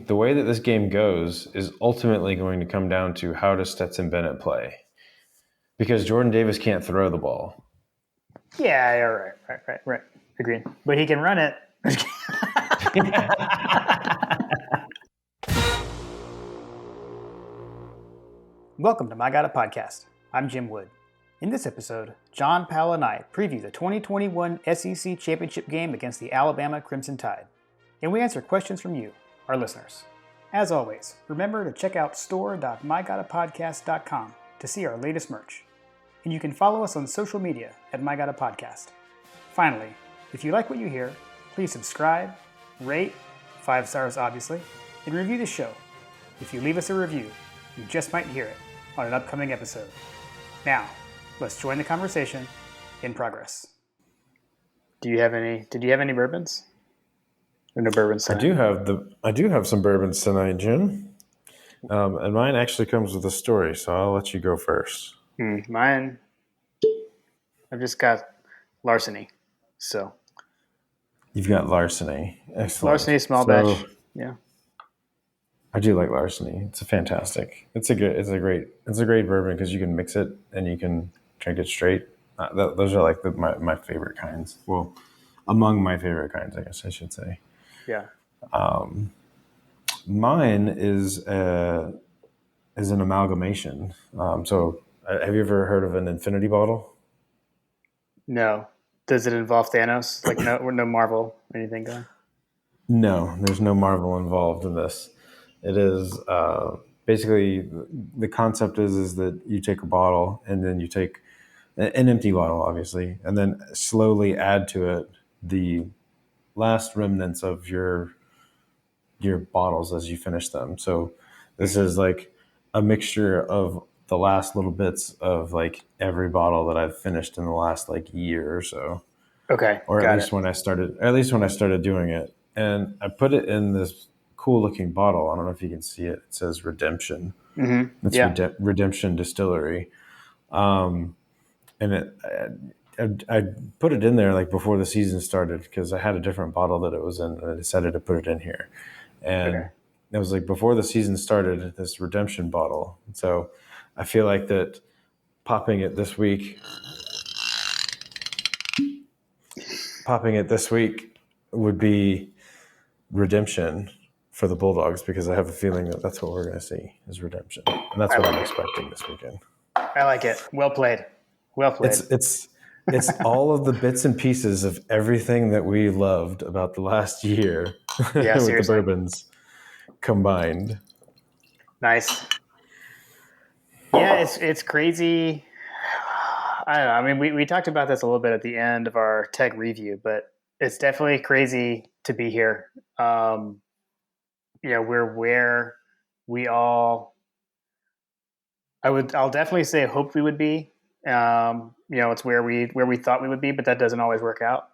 the way that this game goes is ultimately going to come down to how does Stetson Bennett play, because Jordan Davis can't throw the ball. Yeah, right. Agreed. But he can run it. Welcome to My Got a Podcast. I'm Jim Wood. In this episode, John Powell and I preview the 2021 SEC Championship game against the Alabama Crimson Tide. And we answer questions from you, our listeners. As always, remember to check out store.mygotapodcast.com to see our latest merch. And you can follow us on social media at My Got a Podcast. Finally, if you like what you hear, please subscribe, rate, 5 stars obviously, and review the show. If you leave us a review, you just might hear it on an upcoming episode. Now, let's join the conversation in progress. Did you have any bourbons? Or no bourbons tonight? I do have some bourbons tonight, Jim. And mine actually comes with a story, so I'll let you go first. Mine, I've just got larceny. So You've got larceny. Excellent. Larceny small batch. Yeah. I do like larceny. It's fantastic. It's a great bourbon because you can mix it and you can drink it straight. Those are like my favorite kinds. Well, among my favorite kinds, I guess I should say. Yeah. Mine is an amalgamation. So have you ever heard of an infinity bottle? No. Does it involve Thanos? Like no Marvel or anything going? No, there's no Marvel involved in this. It is basically the concept is that you take a bottle and then you take an empty bottle, obviously, and then slowly add to it the last remnants of your bottles as you finish them. So this is like a mixture of the last little bits of like every bottle that I've finished in the last like year or so. Okay. Or at least when I started doing it. And I put it in this cool looking bottle. I don't know if you can see it. It says Redemption. Mm-hmm. It's Redemption Distillery. And I put it in there like before the season started because I had a different bottle that it was in, and I decided to put it in here. And it was like before the season started, this Redemption bottle. So I feel like that popping it this week would be redemption for the Bulldogs, because I have a feeling that that's what we're going to see is redemption. And that's what I'm expecting this weekend. I like it. Well played. It's all of the bits and pieces of everything that we loved about the last year with the bourbons combined. Nice. Yeah, it's crazy. I don't know. I mean, we talked about this a little bit at the end of our tech review, but it's definitely crazy to be here. We're where we all, I'll definitely say hoped we would be. It's where we thought we would be, but that doesn't always work out.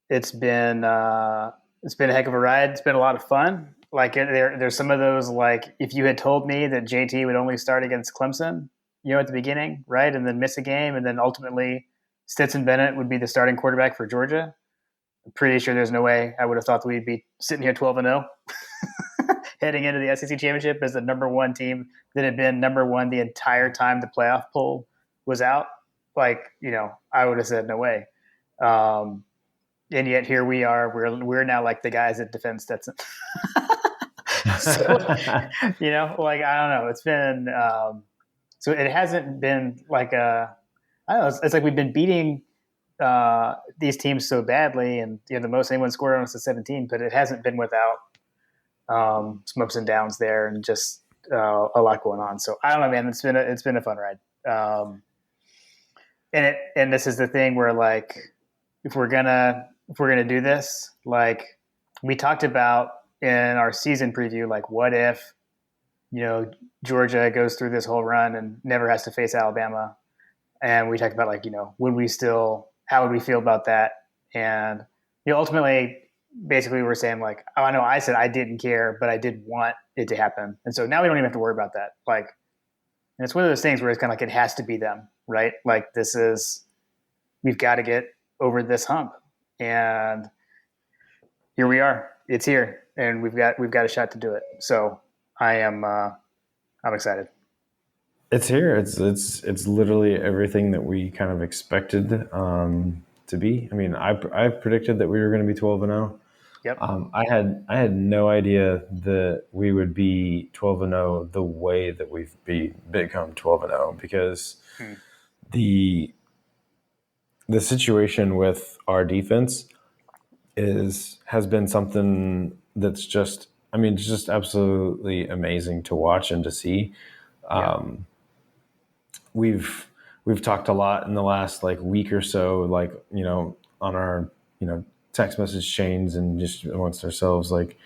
It's been a heck of a ride. It's been a lot of fun. Like there's some of those, like if you had told me that JT would only start against Clemson, at the beginning, right, and then miss a game, and then ultimately Stetson Bennett would be the starting quarterback for Georgia, I'm pretty sure there's no way I would have thought that we'd be sitting here 12-0 heading into the SEC Championship as the number one team that had been number one the entire time the playoff poll was out. Like, I would have said no way. And yet here we are. We're now like the guys that defend Stetson. So, I don't know. It's been so it hasn't been like I don't know. It's like we've been beating these teams so badly, and the most anyone scored on us is 17, but it hasn't been without some ups and downs there, and just a lot going on. So I don't know, man. It's been a fun ride. And this is the thing where, like, if we're gonna do this, like we talked about in our season preview, like what if Georgia goes through this whole run and never has to face Alabama, and we talked about like how would we feel about that? And ultimately, basically, we're saying like, oh, I know I said I didn't care, but I did want it to happen, and so now we don't even have to worry about that. Like, and it's one of those things where it's kind of like it has to be them, right? Like we've got to get over this hump, and here we are. It's here. and we've got a shot to do it. So I'm excited. It's here. It's literally everything that we kind of expected to be. I mean, I predicted that we were going to be 12-0. Yep. I had no idea that we would be 12-0 the way that we've become 12-0, because the situation with our defense has been something that's just, I mean, it's just absolutely amazing to watch and to see. We've talked a lot in the last like week or so, like, on our, text message chains and just amongst ourselves, like,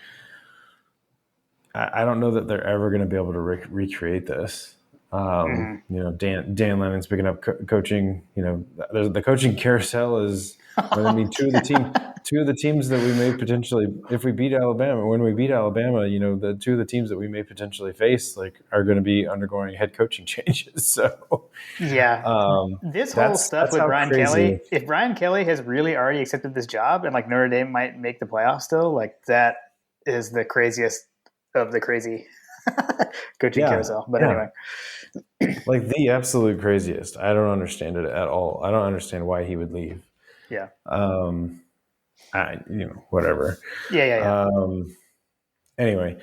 I don't know that they're ever going to be able to recreate this. Dan Lennon's picking up coaching. The coaching carousel is. I mean, two of the teams that we may potentially, if we beat Alabama, when we beat Alabama, the two of the teams that we may potentially face, like, are going to be undergoing head coaching changes. So yeah, this whole stuff with Brian crazy. Kelly. If Brian Kelly has really already accepted this job, and like Notre Dame might make the playoffs still, like that is the craziest of the crazy coaching carousel. But anyway, like the absolute craziest. I don't understand it at all. I don't understand why he would leave. Yeah. Whatever. Yeah. Anyway,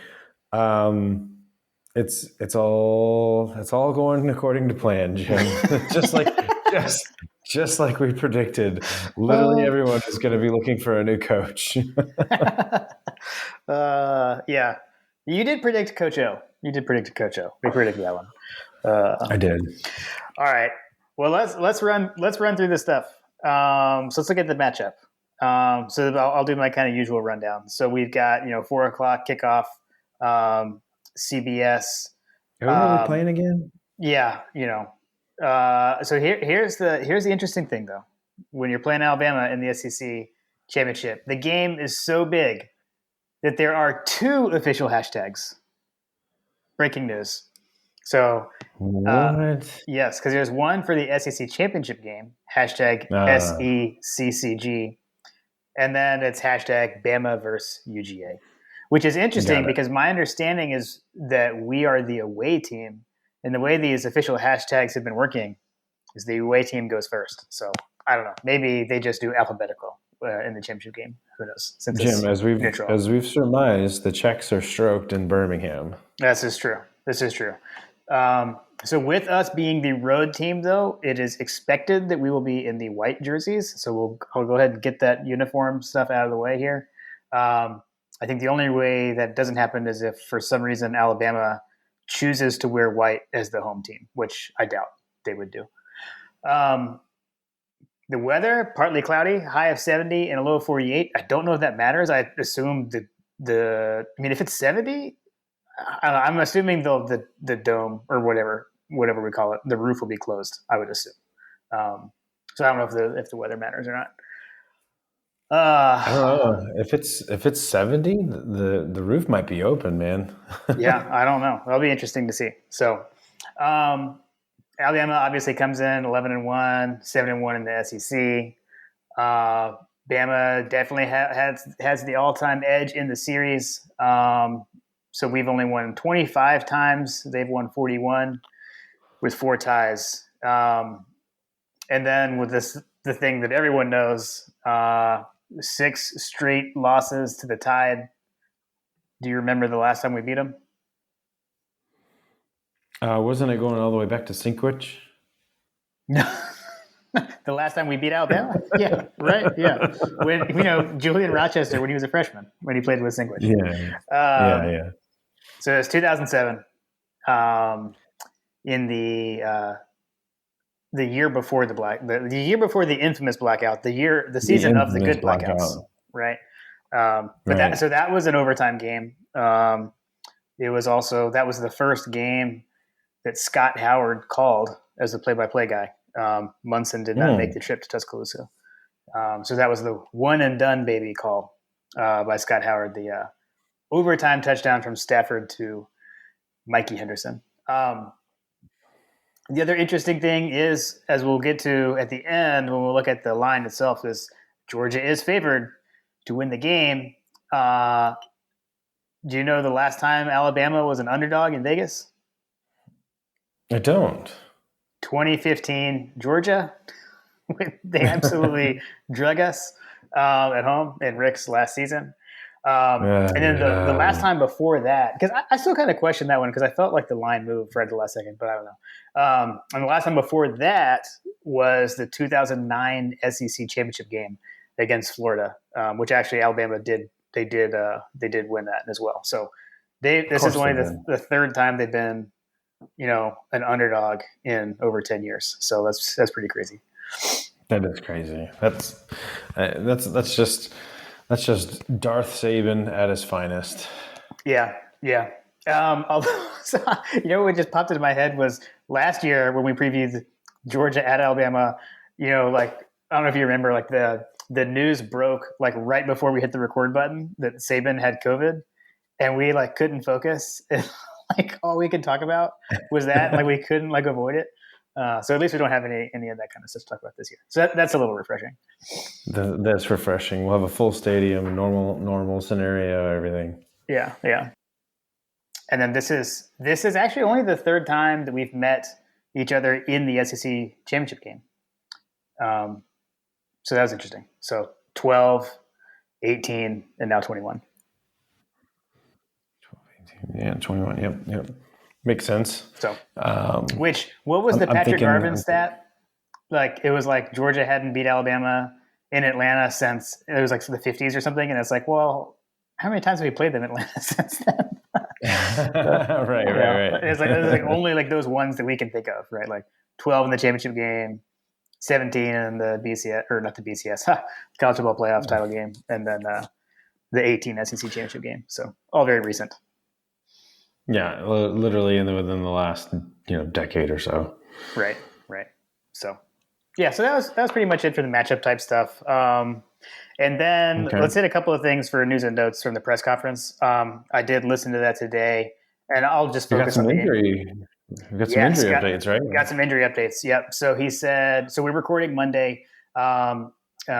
it's all going according to plan, Jim. just like we predicted. Literally everyone is going to be looking for a new coach. Yeah. You did predict Coach O. We predicted that one. I did. All right. Well, let's run through this stuff. So let's look at the matchup. So I'll do my kind of usual rundown. So we've got 4:00 kickoff, CBS. Who are we playing again? Yeah, So here's the interesting thing though. When you're playing Alabama in the SEC championship, the game is so big that there are 2 official hashtags. Breaking news. So what? Yes, because there's one for the SEC championship game, hashtag SECCG, and then it's hashtag Bama versus UGA, which is interesting because my understanding is that we are the away team, and the way these official hashtags have been working is the away team goes first. So I don't know, maybe they just do alphabetical in the championship game. Who knows? Since Jim, as we've surmised, the checks are stroked in Birmingham. This is true. So with us being the road team, though, it is expected that we will be in the white jerseys. So I'll go ahead and get that uniform stuff out of the way here. I think the only way that doesn't happen is if for some reason Alabama chooses to wear white as the home team, which I doubt they would do. The weather, partly cloudy, high of 70 and a low of 48. I don't know if that matters. I assume if it's 70, I'm assuming the dome or whatever we call it, the roof will be closed, I would assume. So I don't know if the weather matters or not. I don't know if it's 70, the roof might be open, man. Yeah, I don't know. That'll be interesting to see. So, Alabama obviously comes in 11-1, 7-1 in the SEC. Bama definitely has the all-time edge in the series. So we've only won 25 times. They've won 41 with 4 ties. And then with the thing that everyone knows, 6 straight losses to the Tide. Do you remember the last time we beat them? Wasn't it going all the way back to Sinkwich? No. The last time we beat Alabama? Yeah, right. Yeah. When Julian Rochester, when he was a freshman, when he played with Sinkwich. Yeah. So it's 2007, in the year before the year before the infamous blackout, the season of the good blackouts, right? That was an overtime game. It was also that was the first game that Scott Howard called as the play-by-play guy. Munson did not make the trip to Tuscaloosa, so that was the one and done baby call by Scott Howard. The overtime touchdown from Stafford to Mikey Henderson. The other interesting thing is, as we'll get to at the end when we'll look at the line itself, is Georgia is favored to win the game. Do you know the last time Alabama was an underdog in Vegas? I don't. 2015 Georgia. They absolutely drug us at home in Rick's last season. And then the last time before that, because I still kind of question that one because I felt like the line moved right at the last second, but I don't know. And the last time before that was the 2009 SEC championship game against Florida, which actually Alabama did. They did win that as well. So this is only the third time they've been, an underdog in over 10 years. So that's pretty crazy. That is crazy. That's just Darth Saban at his finest. Yeah. So, what just popped into my head was last year when we previewed Georgia at Alabama. Like I don't know if you remember, like the news broke like right before we hit the record button that Saban had COVID, and we like couldn't focus. And, like all we could talk about was that. Like we couldn't like avoid it. So at least we don't have any of that kind of stuff to talk about this year. So that's a little refreshing. That's refreshing. We'll have a full stadium, normal scenario, everything. Yeah. And then this is actually only the third time that we've met each other in the SEC championship game. So that was interesting. So 12, 18, and now 21. 12, 18, yeah, 21. Yep. Makes sense. So, what was the Patrick Garvin stat? Like it was like Georgia hadn't beat Alabama in Atlanta since it was like the 50s or something, and it's like, well, how many times have we played them in Atlanta since then? Right. It's like only like those ones that we can think of, right? Like 12 in the championship game, 17 in the BCS, or not the BCS, college football playoff title game, and then the 18 SEC championship game. So all very recent. Yeah, literally within the last decade or so. Right. So yeah, so that was pretty much it for the matchup type stuff. And then let's hit a couple of things for news and notes from the press conference. I did listen to that today, and I'll just focus on the injury. We got some injury updates, right? Got some injury updates. Yep. So he said. So we're recording Monday,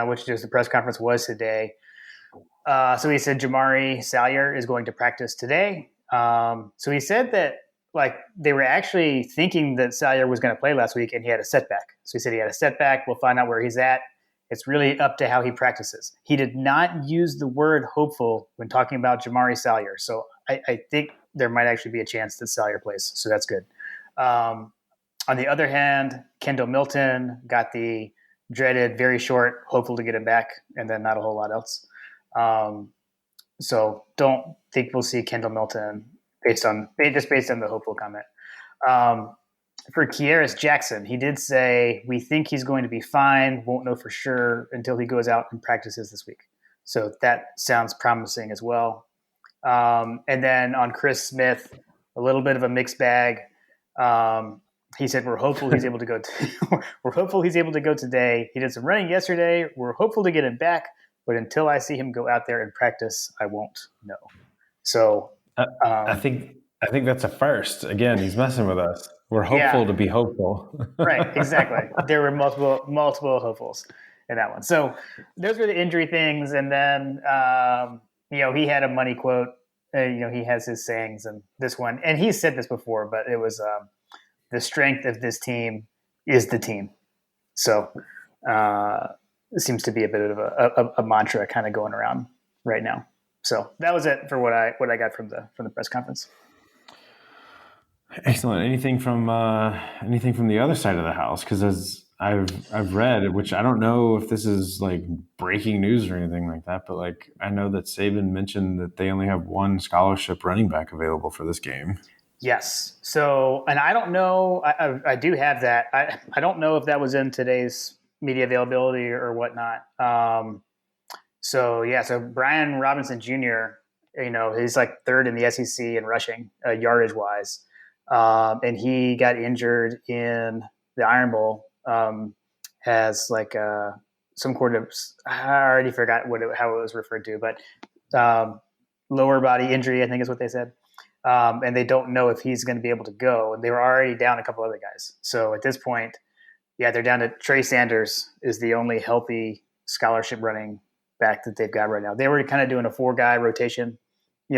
which is the press conference was today. So he said Jamari Salyer is going to practice today. So he said that like they were actually thinking that Salyer was going to play last week, and he had a setback. So he said he had a setback. We'll find out where he's at. It's really up to how he practices. He did not use the word hopeful when talking about Jamari Salyer. So I think there might actually be a chance that Salyer plays. So that's good. On the other hand, Kendall Milton got the dreaded, very short, hopeful to get him back, and then not a whole lot else. So don't think we'll see Kendall Milton based on the hopeful comment. For Kearis Jackson, he did say, we think he's going to be fine. Won't know for sure until he goes out and practices this week. So that sounds promising as well. And then on Chris Smith, a little bit of a mixed bag. He said, we're hopeful he's able to go. We're hopeful he's able to go today. He did some running yesterday. We're hopeful to get him back, but until I see him go out there and practice, I won't know. So I think that's a first. Again, he's messing with us. We're hopeful to be hopeful. Right, exactly. There were multiple hopefuls in that one. So those were the injury things, and then he had a money quote. He has his sayings, and this one, and he said this before, but it was the strength of this team is the team. So it seems to be a bit of a mantra kind of going around right now. So that was it for what I got from the press conference. Excellent. Anything from the other side of the house? Because as I've read, which I don't know if this is like breaking news or anything like that, but like I know that Saban mentioned that they only have one scholarship running back available for this game. Yes. So, and I don't know. I do have that. I don't know if that was in today's media availability or whatnot. So Brian Robinson Jr. He's like third in the SEC in rushing yardage wise. And he got injured in the Iron Bowl, has like some sort of, I already forgot how it was referred to, but lower body injury, I think is what they said. And they don't know if he's going to be able to go. And they were already down a couple other guys. So at this point, they're down to Trey Sanders is the only healthy scholarship running back that they've got right now. They were kind of doing a 4-guy rotation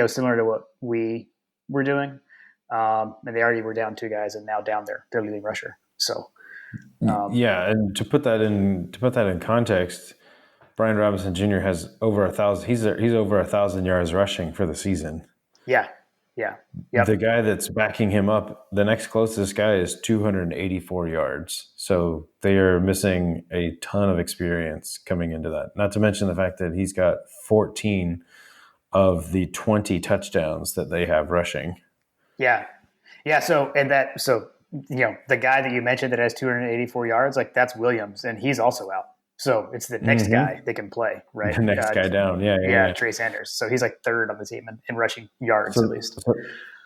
similar to what we were doing. And they already were down 2 guys, and now down their leading rusher. So Yeah, and to put that in context, Brian Robinson Jr. has over 1,000. He's over 1,000 yards rushing for the season. yeah, yeah, The yep, guy that's backing him up, the next closest guy is 284 yards. So they are missing a ton of experience coming into that. Not to mention the fact that he's got 14 of the 20 touchdowns that they have rushing. yeah, yeah. So the guy that you mentioned that has 284 yards, like that's Williams, and he's also out. So it's the next guy that can play, right? The next guy down. Yeah, yeah, Yeah, yeah. Trey Sanders. So he's like third on the team in rushing yards at So, least. so,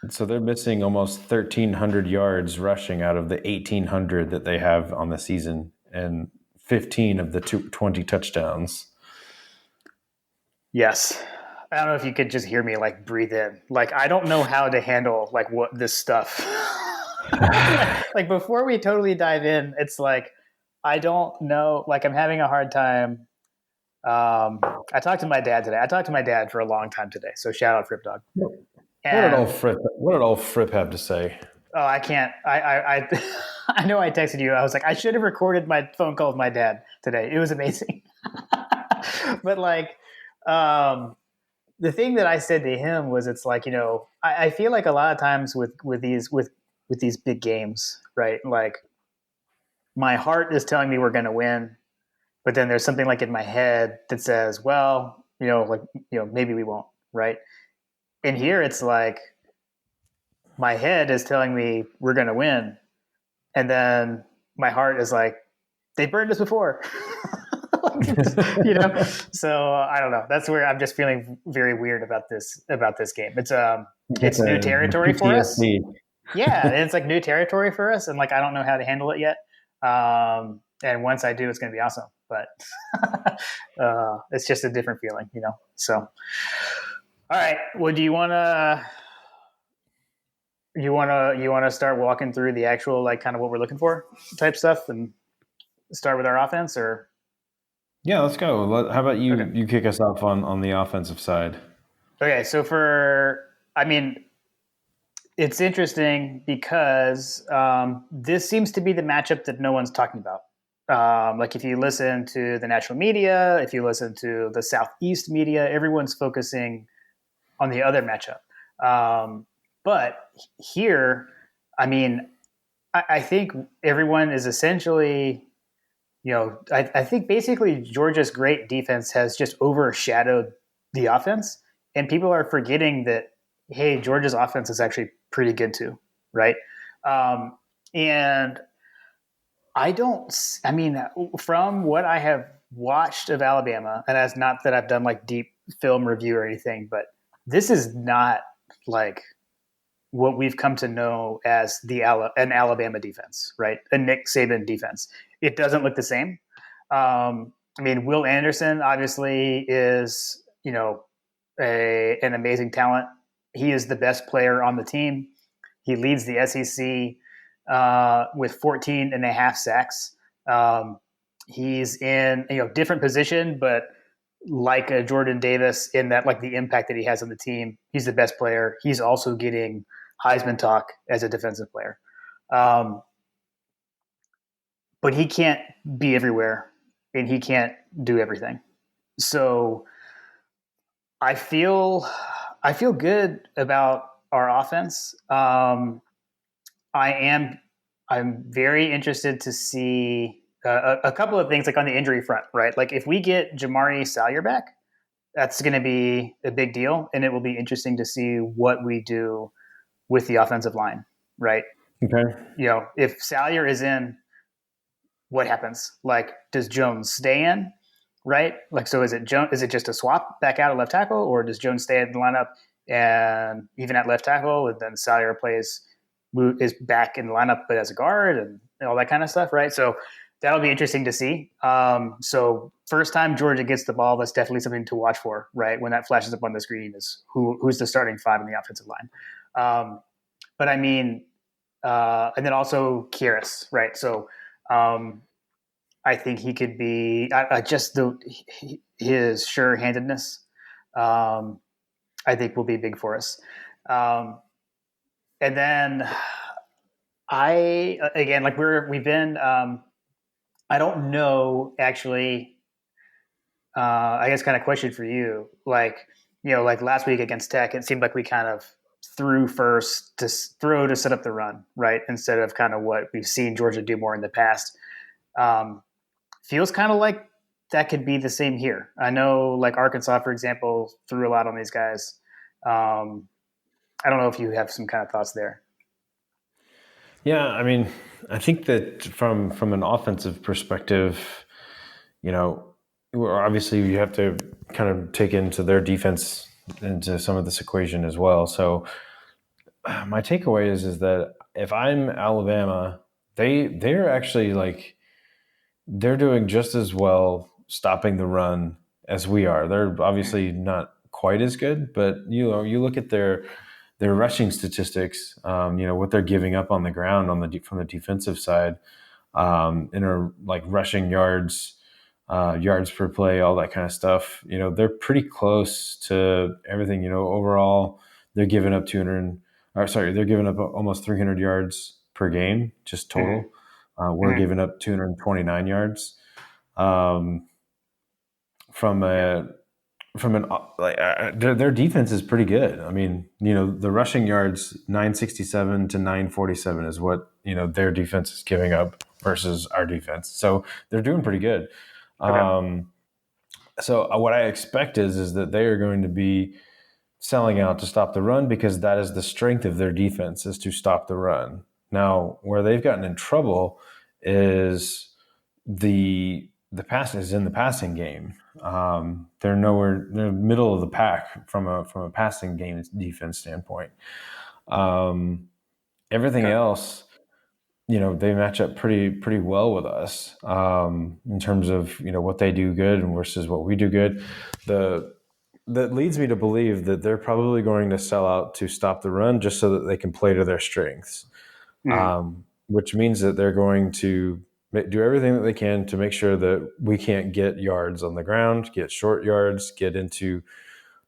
so they're missing almost 1,300 yards rushing out of the 1,800 that they have on the season, and 15 of the 20 touchdowns. Yes. I don't know if you could just hear me like breathe in. Like I don't know how to handle like what this stuff. Like before we totally dive in, it's like I don't know. Like I'm having a hard time. I talked to my dad today. I talked to my dad for a long time today. So shout out Frip Dog. And What did old Fripp have to say? oh, I can't. I know I texted you. I was like, I should have recorded my phone call with my dad today. It was amazing. But like, the thing that I said to him was, it's like, I feel like a lot of times with these big games, right? Like my heart is telling me we're going to win, but then there's something like in my head that says, well, maybe we won't, right? And here it's like my head is telling me we're going to win, and then my heart is like, they burned us before. So I don't know, that's where I'm just feeling very weird about this game. It's new territory for us. Yeah, it's like new territory for us, and like I don't know how to handle it yet. And once I do, it's going to be awesome, but it's just a different feeling, so all right, well, do you want to start walking through the actual, like, kind of what we're looking for type stuff, and start with our offense? Or Yeah, let's go. How about you? Okay. You kick us off on the offensive side. Okay, so it's interesting because this seems to be the matchup that no one's talking about. Like if you listen to the national media, if you listen to the Southeast media, everyone's focusing on the other matchup. But here, I mean, I think everyone is essentially, I think basically Georgia's great defense has just overshadowed the offense, and people are forgetting that, hey, Georgia's offense is actually pretty good too, right? And I mean, from what I have watched of Alabama, and that's not that I've done like deep film review or anything, but this is not like what we've come to know as an Alabama defense, right? A Nick Saban defense. It doesn't look the same. I mean, Will Anderson obviously is, an amazing talent. He is the best player on the team. He leads the SEC with 14 and a half sacks. He's in different position, but like a Jordan Davis, in that, like, the impact that he has on the team, he's the best player. He's also getting Heisman talk as a defensive player. But he can't be everywhere, and he can't do everything. So I feel good about our offense. I'm very interested to see a couple of things, like on the injury front, right? Like if we get Jamari Salyer back, that's going to be a big deal, and it will be interesting to see what we do with the offensive line, right? Okay. If Salyer is in, what happens? Like, does Jones stay in, right? Like, so is it just a swap back out at left tackle, or does Jones stay in the lineup and even at left tackle, and then Salyer is back in the lineup but as a guard, and all that kind of stuff, right? So that'll be interesting to see. So first time Georgia gets the ball, that's definitely something to watch for, right? When that flashes up on the screen, is who's the starting five in the offensive line. But I mean, and then also Kyrus, right? So I think he could be just his sure-handedness. I think will be big for us. Um, and then I again, like we've been. I don't know actually. I guess kind of question for you, like like last week against Tech, it seemed like we kind of threw first to throw to set up the run, right? Instead of kind of what we've seen Georgia do more in the past. Um, Feels kind of like that could be the same here. I know, like Arkansas, for example, threw a lot on these guys. Um, I don't know if you have some kind of thoughts there. Yeah, I mean, I think that from an offensive perspective, you know, obviously you have to kind of take into their defense into some of this equation as well. So my takeaway is that if I'm Alabama, they're actually like they're doing just as well stopping the run as we are. They're obviously not quite as good, but you look at their rushing statistics, what they're giving up on the ground from the defensive side, in our like rushing yards, yards per play, all that kind of stuff. They're pretty close to everything. Overall, they're giving up 200. Or sorry, they're giving up almost 300 yards per game, just Mm-hmm. total. We're giving up 229 yards. Um, from Yeah. a from an their defense is pretty good. I mean, the rushing yards 967 to 947 is what their defense is giving up versus our defense. So they're doing pretty good. Okay. So what I expect is that they are going to be selling out to stop the run because that is the strength of their defense is to stop the run. Now, where they've gotten in trouble is the pass is in the passing game. They're nowhere. They're middle of the pack from a passing game defense standpoint. Um, Everything Okay. else, they match up pretty well with us in terms of what they do good versus what we do good. The That leads me to believe that they're probably going to sell out to stop the run just so that they can play to their strengths, Mm-hmm. which means that they're going to do everything that they can to make sure that we can't get yards on the ground, get short yards, get into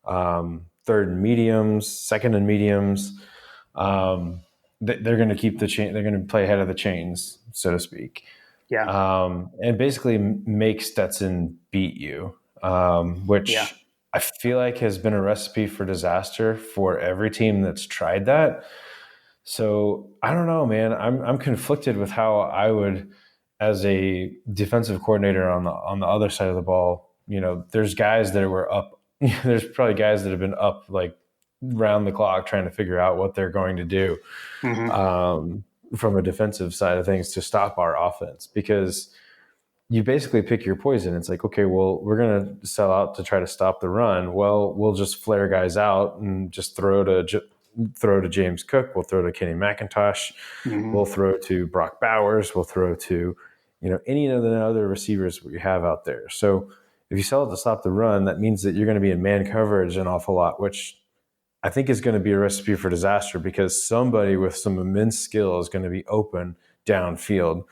third and mediums, second and mediums. Um, they're going to keep the chain. They're going to play ahead of the chains, so to speak, Yeah. and basically make Stetson beat you, Yeah. which I feel like has been a recipe for disaster for every team that's tried that. So I don't know, man. I'm conflicted with how I would, as a defensive coordinator on the other side of the ball. There's guys that were up. There's probably guys that have been up like round the clock trying to figure out what they're going to do Mm-hmm. um, from a defensive side of things to stop our offense because you basically pick your poison. It's like, okay, well, we're going to sell out to try to stop the run. Well, we'll just flare guys out and just throw to James Cook. We'll throw to Kenny McIntosh. Mm-hmm. We'll throw to Brock Bowers. We'll throw to, any of the other receivers we have out there. So if you sell it to stop the run, that means that you're going to be in man coverage an awful lot, which I think is going to be a recipe for disaster because somebody with some immense skill is going to be open downfield.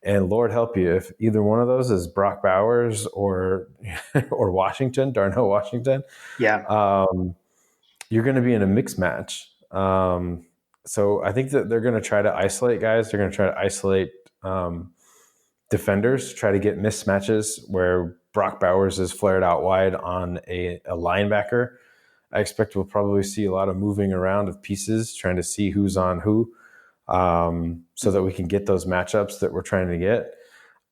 And Lord help you if either one of those is Brock Bowers or or Washington, Darnell Washington. Yeah. Um, you're going to be in a mixed match. So I think that they're going to try to isolate guys. They're going to try to isolate defenders, try to get mismatches where Brock Bowers is flared out wide on a linebacker. I expect we'll probably see a lot of moving around of pieces, trying to see who's on who, so that we can get those matchups that we're trying to get.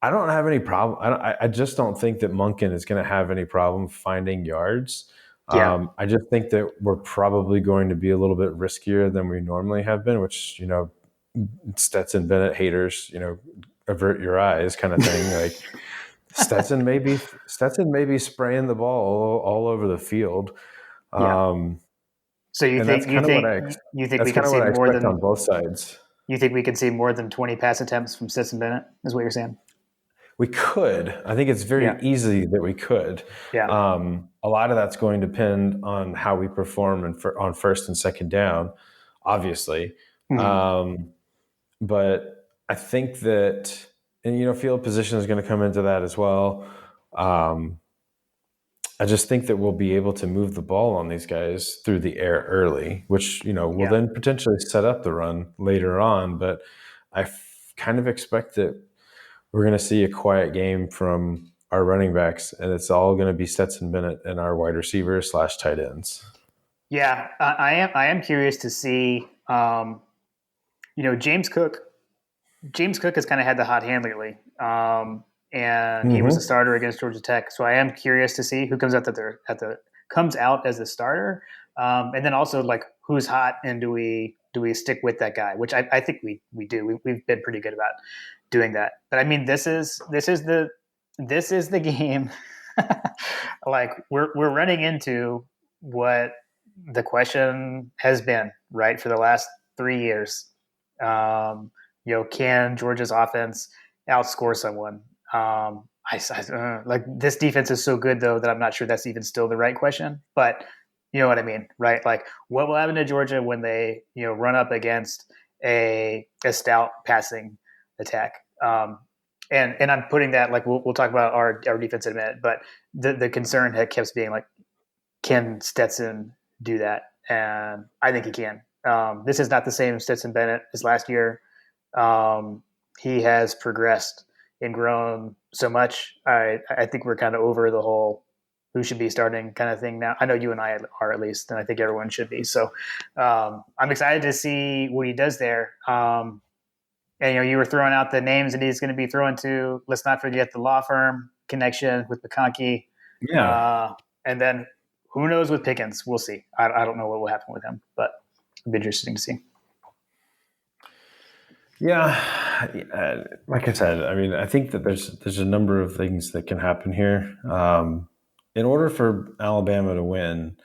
I don't have any problem. I just don't think that Monken is going to have any problem finding yards. Yeah. I just think that we're probably going to be a little bit riskier than we normally have been, which, Stetson Bennett haters, avert your eyes kind of thing. Like Stetson may be spraying the ball all over the field. Yeah. Um, So you and that's think kind of we that's could kind of see what I more expect on than both sides. you think we could see more than 20 pass attempts from Stetson Bennett? Is what you're saying? We could. I think it's very Yeah. easy that we could. Yeah. A lot of that's going to depend on how we perform on first and second down, obviously. Mm-hmm. Um, but I think that, and field position is going to come into that as well. Um, I just think that we'll be able to move the ball on these guys through the air early, which will Yeah. then potentially set up the run later on. But kind of expect that we're going to see a quiet game from our running backs, and it's all going to be Stetson Bennett and our wide receivers / tight ends. Yeah, I am curious to see. James Cook. James Cook has kind of had the hot hand lately, and he was a Mm-hmm. starter against Georgia Tech. So I am curious to see who comes out as the starter, and then also like who's hot and do we stick with that guy? Which I think we do. We've been pretty good about doing that. But I mean, this is the game. Like we're running into what the question has been right for the last 3 years. Can Georgia's offense outscore someone? Like this defense is so good though that I'm not sure that's even still the right question. But you know what I mean, right? Like what will happen to Georgia when they run up against a stout passing attack? And I'm putting that like we'll talk about our defense in a minute, but the concern had kept being like, can Stetson do that? And I think he can. This is not the same Stetson Bennett as last year. He has progressed and grown so much. I think we're kind of over the whole who should be starting kind of thing now. I know you and I are at least, and I think everyone should be. So I'm excited to see what he does there. And you were throwing out the names that he's going to be throwing to. Let's not forget the law firm connection with McConkey. Yeah. And then who knows with Pickens? We'll see. I don't know what will happen with him, but it'll be interesting to see. Yeah, like I said, I mean, I think that there's a number of things that can happen here. In order for Alabama to win,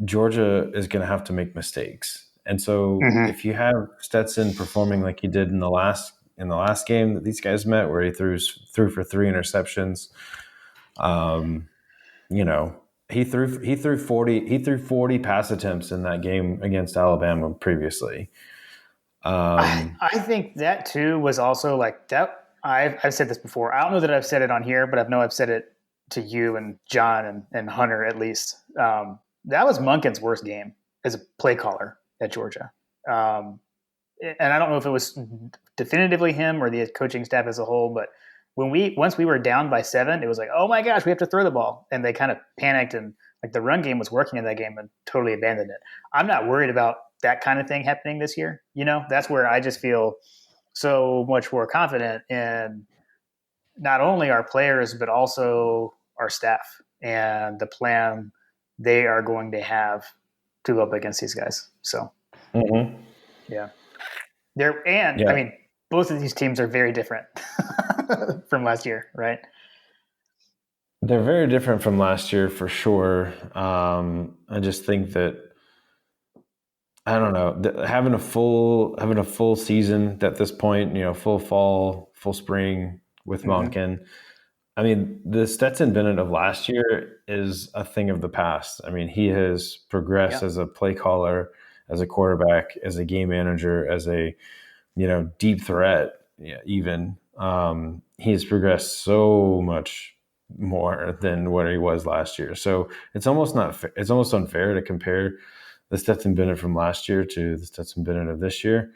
Georgia is going to have to make mistakes, and so Mm-hmm. if you have Stetson performing like he did in the last game that these guys met, where he threw for 3 interceptions, um, you know, he threw 40 pass attempts in that game against Alabama previously. Um, I think that too was also like that. I've said this before. I don't know that I've said it on here, but I know I've said it to you and John and Hunter at least. That was Munkin's worst game as a play caller at Georgia. Um, and I don't know if it was definitively him or the coaching staff as a whole, but once we were down by 7, it was like, oh my gosh, we have to throw the ball, and they kind of panicked, and like the run game was working in that game and totally abandoned it. I'm not worried about that kind of thing happening this year. That's where I just feel so much more confident in not only our players but also our staff and the plan they are going to have to go up against these guys. So mhm. yeah. And I Yeah, mean, both of these teams are very different from last year, right? they're very different from last year for sure. I just think that I don't know having a full season at this point, full fall, full spring with Mm-hmm. Monken. I mean, the Stetson Bennett of last year is a thing of the past. I mean, he has progressed Yeah. as a play caller, as a quarterback, as a game manager, as a deep threat. Yeah, even he has progressed so much more than what he was last year. So it's almost not. It's almost unfair to compare the Stetson Bennett from last year to the Stetson Bennett of this year.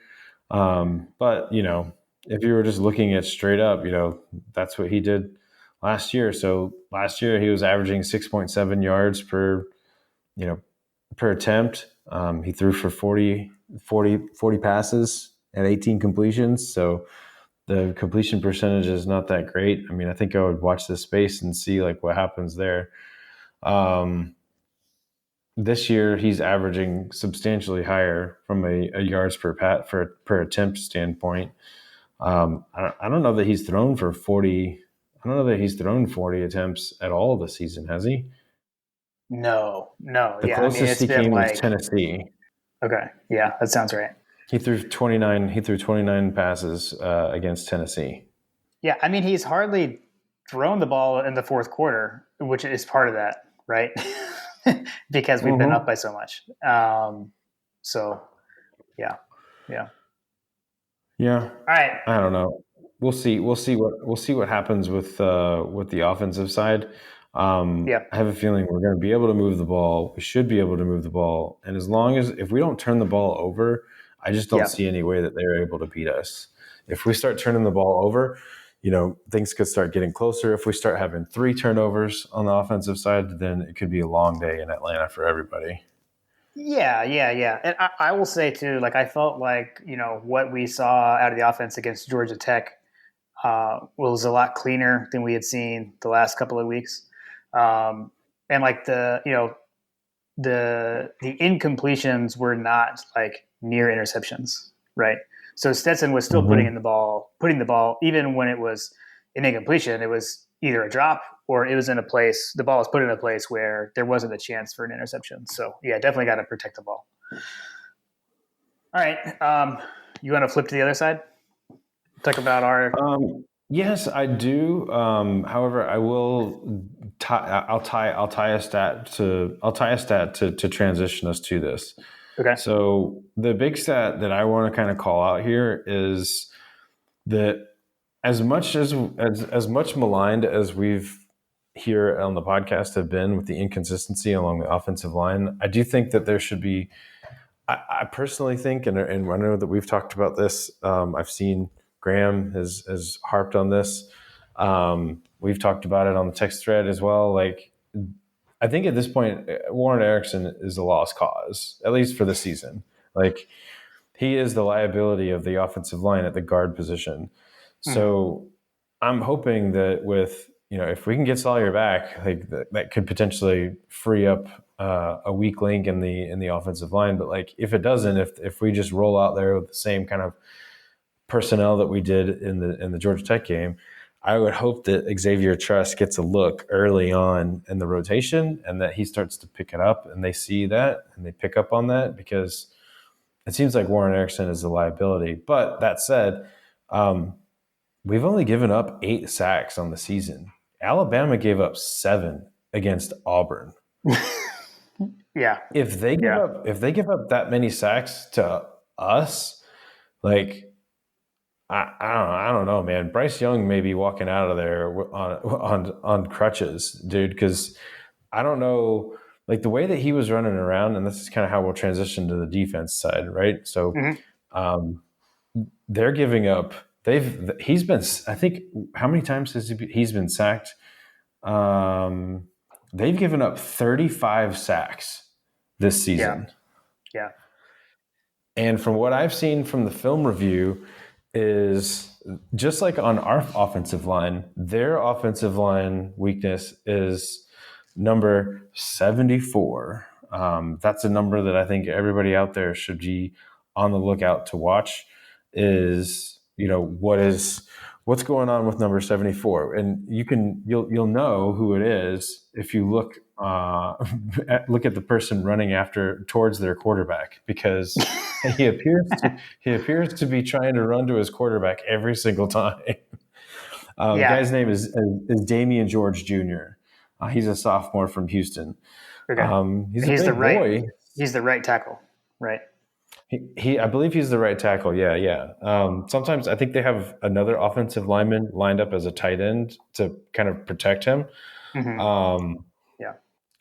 But if you were just looking at straight up, that's what he did last year. So last year he was averaging 6.7 yards you know, per attempt. He threw for 40 passes and 18 completions. So the completion percentage is not that great. I mean, I think I would watch this space and see like what happens there. Um, this year he's averaging substantially higher from a yards per attempt standpoint. I don't know that he's thrown for 40. I don't know that he's thrown 40 attempts at all this season, has he? No, no. The Yeah. I mean, closest it's he been came was like, Tennessee. okay. Yeah, that sounds right. He threw 29. He threw 29 passes against Tennessee. Yeah. I mean, he's hardly thrown the ball in the fourth quarter, which is part of that, right? Because we've been up Mm-hmm. by so much. So, yeah. Yeah. Yeah, All right. I don't know. We'll see. We'll see what happens with the offensive side. Yeah. I have a feeling we're going to be able to move the ball. We should be able to move the ball. And as long as, if we don't turn the ball over, I just don't Yeah. see any way that they're able to beat us. If we start turning the ball over, things could start getting closer. If we start having 3 turnovers on the offensive side, then it could be a long day in Atlanta for everybody. Yeah. And I will say too, like I felt like, what we saw out of the offense against Georgia Tech was a lot cleaner than we had seen the last couple of weeks. And like the incompletions were not like near interceptions, right? So Stetson was still Mm-hmm. putting the ball, even when it was an incompletion, it was either a drop or it was in a place, the ball was put in a place where there wasn't a chance for an interception. So yeah, definitely got to protect the ball. All right. You want to flip to the other side? Talk about our. Yes, I do. However, I will. I'll tie a stat to transition us to this. Okay. So the big stat that I want to kind of call out here is that as much maligned as we've here on the podcast have been with the inconsistency along the offensive line, I do think that there should be. I personally think, and I know that we've talked about this. I've seen Graham has harped on this. We've talked about it on the text thread as well. Like, I think at this point, Warren Erickson is a lost cause, at least for the season. Like, he is the liability of the offensive line at the guard position. Mhm. So I'm hoping that with, if we can get Sawyer back, like that could potentially free up a weak link in the offensive line. But like if it doesn't, if we just roll out there with the same kind of personnel that we did in the Georgia Tech game, I would hope that Xavier Truss gets a look early on in the rotation and that he starts to pick it up and they see that and they pick up on that, because it seems like Warren Erickson is a liability. But that said, we've only given up 8 sacks on the season. Alabama gave up 7 against Auburn. Yeah. If they give Yeah. up that many sacks to us, like I don't know, man. Bryce Young may be walking out of there on crutches, dude. Because I don't know, like the way that he was running around, and this is kind of how we'll transition to the defense side, right? So Mhm. um, they're giving up. He's been. I think how many times has he's been sacked? They've given up 35 sacks this Yeah. season. Yeah. And from what I've seen from the film review, is just like on our offensive line, their offensive line weakness is number 74. That's a number that I think everybody out there should be on the lookout to watch. Is what's going on with number 74, and you'll know who it is if you look look at the person running towards their quarterback, because he appears to be trying to run to his quarterback every single time. The Yeah. guy's name is Damian George Jr. He's a sophomore from Houston. Okay. He's a He's the big right. boy. He's the right tackle. Right. I believe he's the right tackle. Yeah. Sometimes I think they have another offensive lineman lined up as a tight end to kind of protect him. Mm-hmm. Um, Yeah.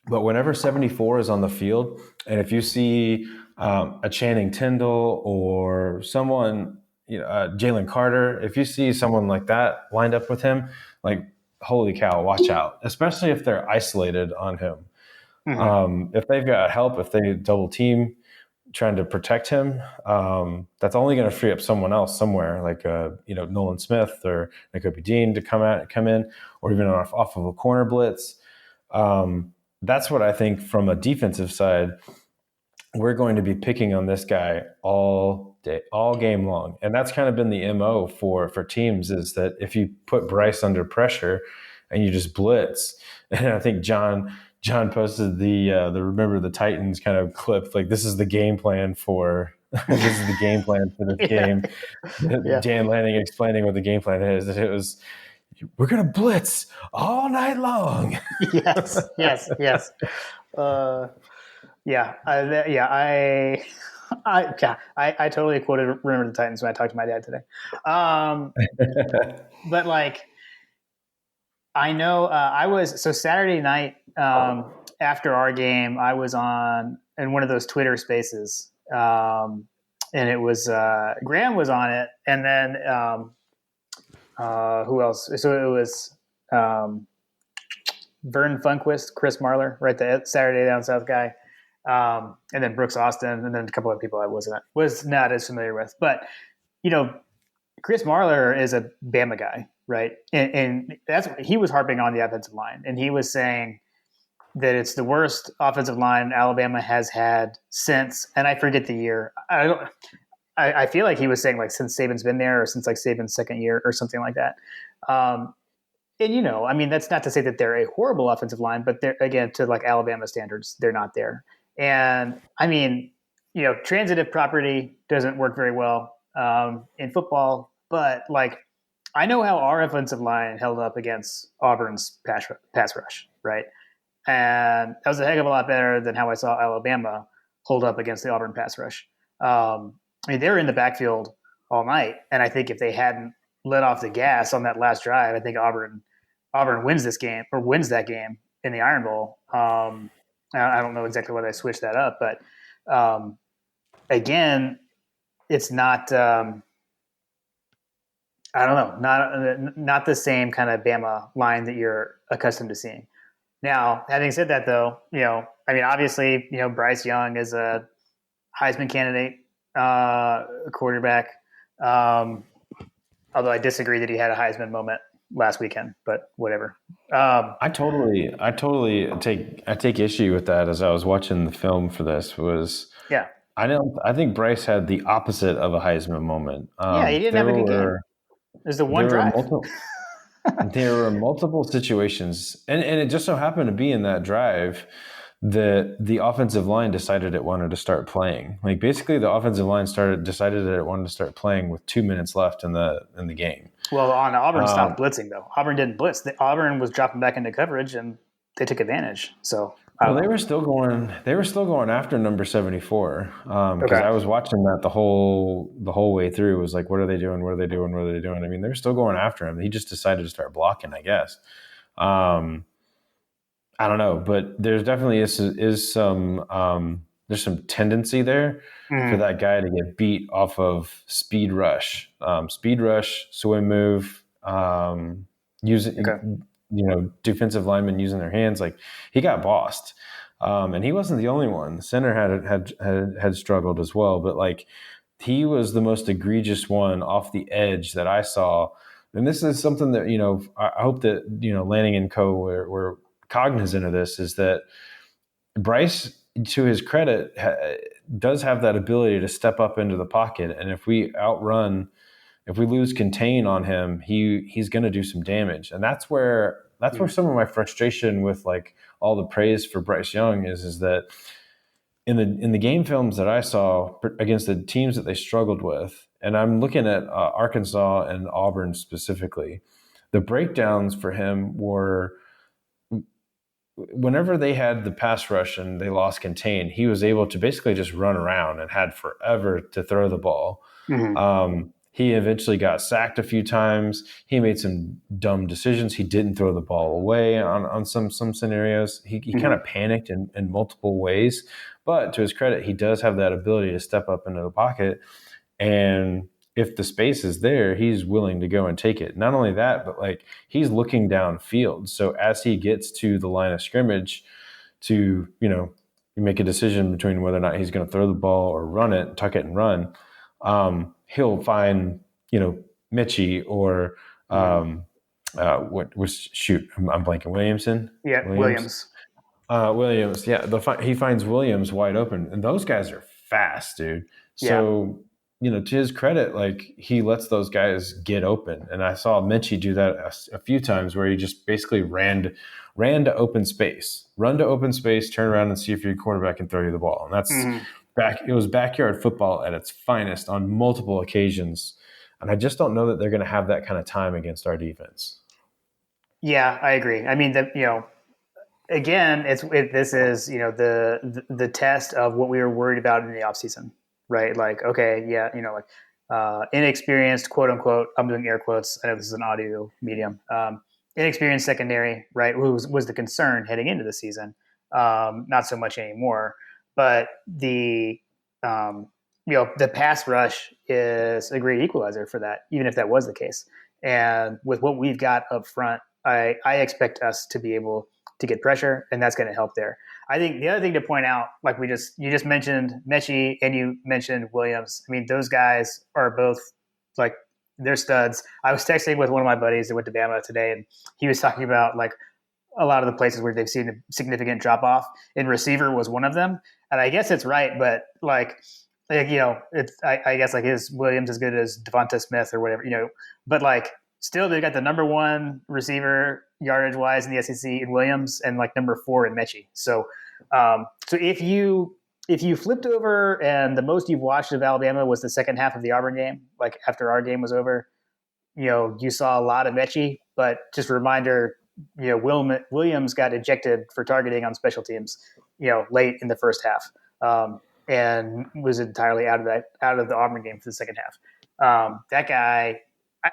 but whenever 74 is on the field, and if you see a Channing Tindall or someone, Jalen Carter, if you see someone like that lined up with him, like, holy cow, watch out, especially if they're isolated on him. Mm-hmm. If they've got help, if they double team trying to protect him, that's only going to free up someone else somewhere, like Nolan Smith or Nakobe Dean to come in, or even off of a corner blitz. That's what I think from a defensive side. We're going to be picking on this guy all day, all game long, and that's kind of been the MO for teams, is that if you put Bryce under pressure and you just blitz, and I think John posted the Remember the Titans kind of clip, like this is the game plan for this is the game plan for this Yeah. game. Yeah. Dan Lanning explaining what the game plan is, that it was, we're gonna blitz all night long. Yes. Uh, yeah. I totally quoted Remember the Titans when I talked to my dad today. But like, I know. So Saturday night after our game, I was on in one of those Twitter Spaces, and it was Graham was on it, and then who else? So it was Vern Funquist, Chris Marler, right, the Saturday Down South guy, and then Brooks Austin, and then a couple of people I was not as familiar with, but you know, Chris Marler is a Bama guy, right? And that's he was harping on the offensive line, and he was saying that it's the worst offensive line Alabama has had since, and I forget the year. I feel like he was saying like since Saban's been there, or since like Saban's second year, or something like that. And I mean, that's not to say that they're a horrible offensive line, but they're, again, to like Alabama standards, they're not there. And I mean, transitive property doesn't work very well in football, but like I know how our offensive line held up against Auburn's pass rush, right? And that was a heck of a lot better than how I saw Alabama hold up against the Auburn pass rush. I mean, they were in the backfield all night, and I think if they hadn't let off the gas on that last drive, I think Auburn wins this game, or wins that game in the Iron Bowl. I don't know exactly why they switched that up, but again, it's not. I don't know, not the same kind of Bama line that you're accustomed to seeing. Now, having said that, though, I mean, obviously, Bryce Young is a Heisman candidate quarterback. Although I disagree that he had a Heisman moment last weekend, but whatever. I take issue with that. As I was watching the film for this, Yeah, I think Bryce had the opposite of a Heisman moment. Yeah, he didn't have a good game. There's the one there were drive. there were multiple situations, and it just so happened to be in that drive that the offensive line decided it wanted to start playing. Like basically, the offensive line decided that it wanted to start playing with 2 minutes left in the game. Well, on Auburn stopped blitzing though. Auburn didn't blitz. Auburn was dropping back into coverage, and they took advantage. So they were still going. They were still going after number 74 because Okay. I was watching that the whole way through. It was like, what are they doing? What are they doing? What are they doing? I mean, they were still going after him. He just decided to start blocking, I guess. I don't know, but there's definitely is some there's some tendency there for that guy to get beat off of speed rush, swim move, using defensive linemen using their hands. Like he got bossed, and he wasn't the only one. The center had struggled as well, but like he was the most egregious one off the edge that I saw. And this is something that I hope that Lanning and Co. were cognizant of this, is that Bryce, to his credit, does have that ability to step up into the pocket, and if we lose contain on him, he's going to do some damage, and that's where some of my frustration with like all the praise for Bryce Young is that in the game films that I saw against the teams that they struggled with, and I'm looking at Arkansas and Auburn specifically, the breakdowns for him were whenever they had the pass rush and they lost contain, he was able to basically just run around and had forever to throw the ball. He eventually got sacked a few times. He made some dumb decisions. He didn't throw the ball away on some scenarios. He kind of panicked in multiple ways. But to his credit, he does have that ability to step up into the pocket. And if the space is there, he's willing to go and take it. Not only that, but like he's looking downfield. So as he gets to the line of scrimmage to, make a decision between whether or not he's going to throw the ball or run it, tuck it and run, he'll find, Mitchie or what was I'm blanking, Williamson. Yeah, Williams. Williams. Yeah. He finds Williams wide open, and those guys are fast, dude. So, to his credit, like he lets those guys get open. And I saw Mitchie do that a few times where he just basically ran to open space, turn around and see if your quarterback can throw you the ball. And that's it was backyard football at its finest on multiple occasions. And I just don't know that they're going to have that kind of time against our defense. Yeah, I agree. I mean, again, this is, the test of what we were worried about in the offseason, right? Like, okay, yeah, inexperienced, quote unquote, I'm doing air quotes. I know this is an audio medium. inexperienced secondary, right? Who was the concern heading into the season. Not so much anymore, but the pass rush is a great equalizer for that, even if that was the case. And with what we've got up front, I expect us to be able to get pressure, and that's going to help there. I think the other thing to point out, like you just mentioned Mechie and you mentioned Williams. I mean, those guys are both like they're studs. I was texting with one of my buddies that went to Bama today, and he was talking about like a lot of the places where they've seen a significant drop off, and receiver was one of them. And I guess it's right, but it's I guess like is Williams as good as Devonta Smith or whatever, but like still they've got the number one receiver yardage wise in the SEC in Williams and like number 4 in Mechie. So if you flipped over and the most you've watched of Alabama was the second half of the Auburn game, like after our game was over, you saw a lot of Mechie, but just a reminder, Williams got ejected for targeting on special teams, late in the first half, and was entirely out of the Auburn game for the second half. That guy,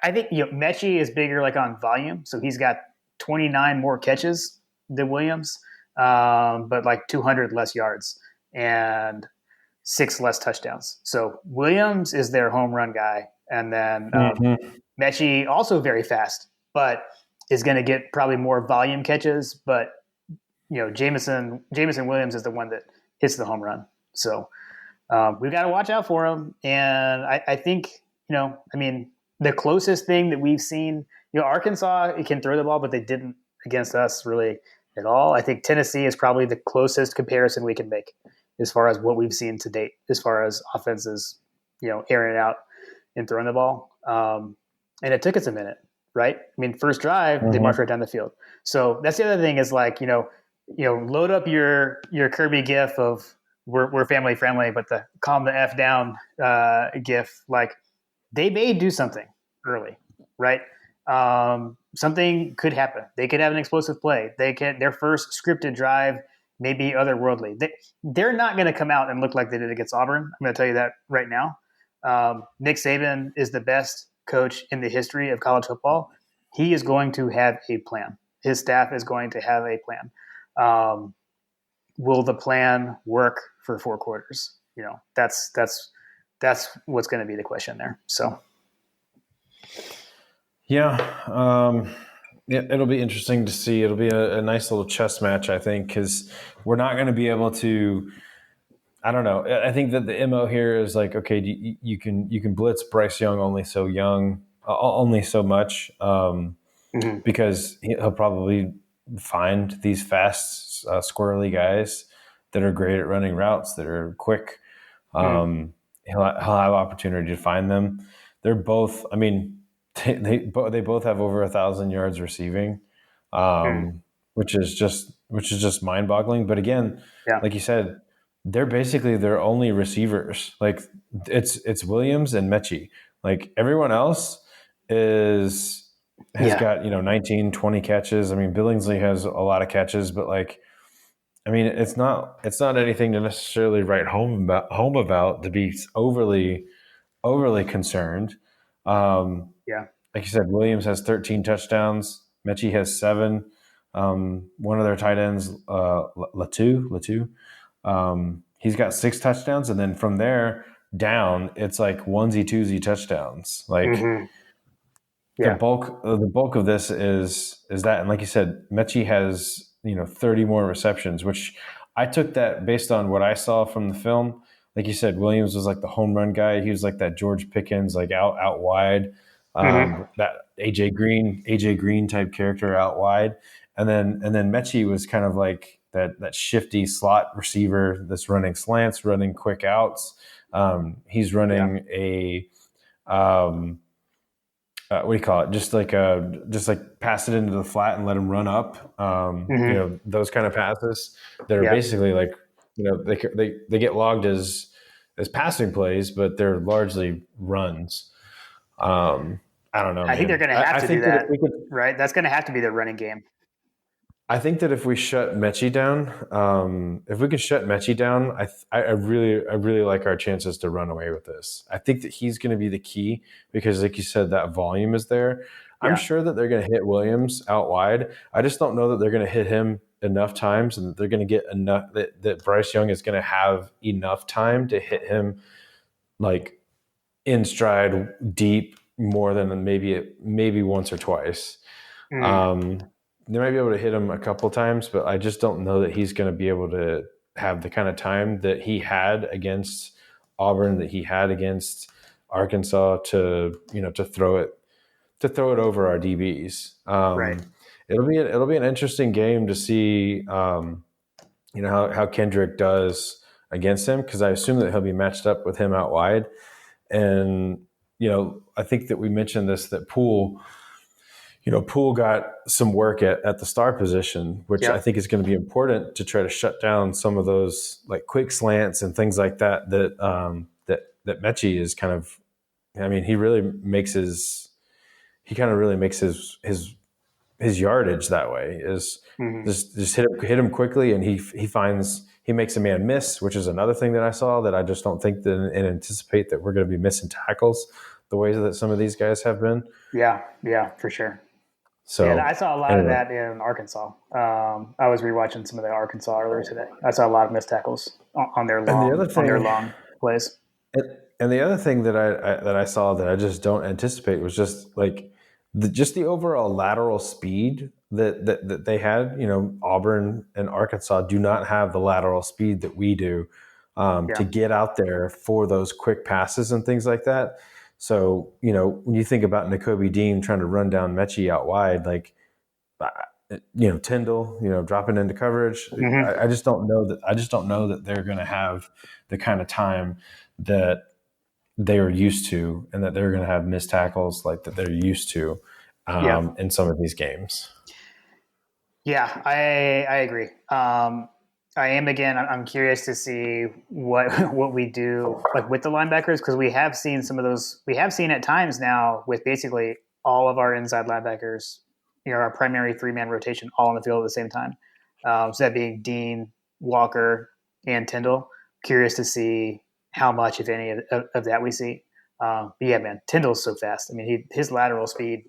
I think Mechie is bigger like on volume, so he's got 29 more catches than Williams, but like 200 less yards and 6 less touchdowns. So Williams is their home run guy, and then Mechie also very fast, but is going to get probably more volume catches. But Jameson Williams is the one that hits the home run. So we've got to watch out for him. And I think the closest thing that we've seen, Arkansas can throw the ball, but they didn't against us really at all. I think Tennessee is probably the closest comparison we can make as far as what we've seen to date, as far as offenses, airing it out and throwing the ball. And it took us a minute, right? I mean, first drive, they marched right down the field. So that's the other thing is like, load up your Kirby gif of we're family friendly, but the calm the F down gif, like they may do something early, right? Something could happen. They could have an explosive play. Their first scripted drive may be otherworldly. They're not going to come out and look like they did against Auburn. I'm going to tell you that right now. Nick Saban is the best coach in the history of college football. He is going to have a plan. His staff is going to have a plan. Will the plan work for 4 quarters? That's what's going to be the question there. So, yeah, it'll be interesting to see. It'll be a nice little chess match, I think, because we're not going to be able to. I don't know. I think that the MO here is like, okay, you can blitz Bryce Young only so much, because he'll probably find these fast, squirrely guys that are great at running routes, that are quick. He'll have opportunity to find them. They're both. I mean, they both have over 1,000 yards receiving, which is just mind-boggling. But again, like you said, they're basically their only receivers. Like it's Williams and Mechie. Like everyone else has got 19, 20 catches. I mean, Billingsley has a lot of catches, but like, I mean, it's not anything to necessarily write home about to be overly concerned. Like you said, Williams has 13 touchdowns. Mechie has 7. One of their tight ends, Latu. He's got 6 touchdowns, and then from there down, it's like onesie twosie touchdowns. Like the bulk of this is that, and like you said, Mechie has 30 more receptions, which I took that based on what I saw from the film. Like you said, Williams was like the home run guy. He was like that George Pickens, like out wide, that AJ Green type character out wide, and then Mechie was kind of like that shifty slot receiver that's running slants, running quick outs. He's running a what do you call it? Just like pass it into the flat and let him run up. Those kind of passes that are basically like they get logged as passing plays, but they're largely runs. I don't know. I think they're going to have to do that, right? That's going to have to be their running game. I think that if we shut Mechie down, I really like our chances to run away with this. I think that he's going to be the key because, like you said, that volume is there. I'm Yeah. sure that they're going to hit Williams out wide. I just don't know that they're going to hit him enough times, and that they're going to get enough that Bryce Young is going to have enough time to hit him like in stride deep more than maybe once or twice. Mm. Um, they might be able to hit him a couple times, but I just don't know that he's going to be able to have the kind of time that he had against Auburn, that he had against Arkansas to throw it over our DBs. Right. It'll be an interesting game to see how Kendrick does against him, because I assume that he'll be matched up with him out wide. And I think that we mentioned this, that Poole got some work at the star position, which I Yep. think is going to be important to try to shut down some of those like quick slants and things like that that Mechie is kind of. I mean, he kind of really makes his yardage that way, is Hmm. just hit him quickly, and he makes a man miss, which is another thing that I saw that I just don't think that and anticipate that we're going to be missing tackles the ways that some of these guys have been. Yeah. Yeah, for sure. Yeah, So I saw a lot of anyway, that in Arkansas. I was rewatching some of the Arkansas earlier today. I saw a lot of missed tackles on their and the other thing, long plays. and the other thing that I saw that I just don't anticipate was just like the overall lateral speed that they had. Auburn and Arkansas do not have the lateral speed that we do to Yeah. get out there for those quick passes and things like that. So when you think about Nakobe Dean trying to run down Mechie out wide, like Tyndall, dropping into coverage. Hmm. I just don't know that. I just don't know that they're going to have the kind of time that they are used to, and that they're going to have missed tackles like that they're used to Yeah. in some of these games. Yeah, I agree. I am again. I'm curious to see what what we do like with the linebackers, because we have seen some of those. We have seen at times now with basically all of our inside linebackers, our primary 3-man rotation, all on the field at the same time. So that being Dean, Walker, and Tyndall. Curious to see how much, if any, of that we see. But yeah, man, Tyndall's so fast. I mean, his lateral speed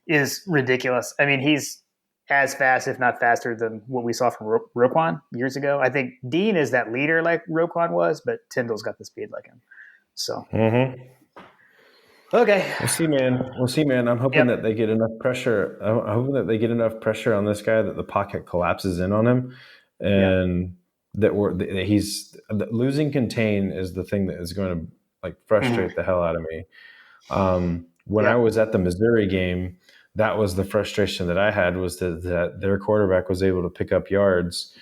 is ridiculous. I mean, he's as fast, if not faster, than what we saw from Roquan years ago. I think Dean is that leader like Roquan was, but Tyndall's got the speed like him. So, Mm-hmm. okay. We'll see, man. We'll see, man. I'm hoping that Yep. they get enough pressure. I'm hoping that they get enough pressure on this guy that the pocket collapses in on him, Yep. and that losing contain is the thing that is going to like Mm-hmm. frustrate the hell out of me. When I Yep. was at the Missouri game, that was the frustration that I had, was that their quarterback was able to pick up yards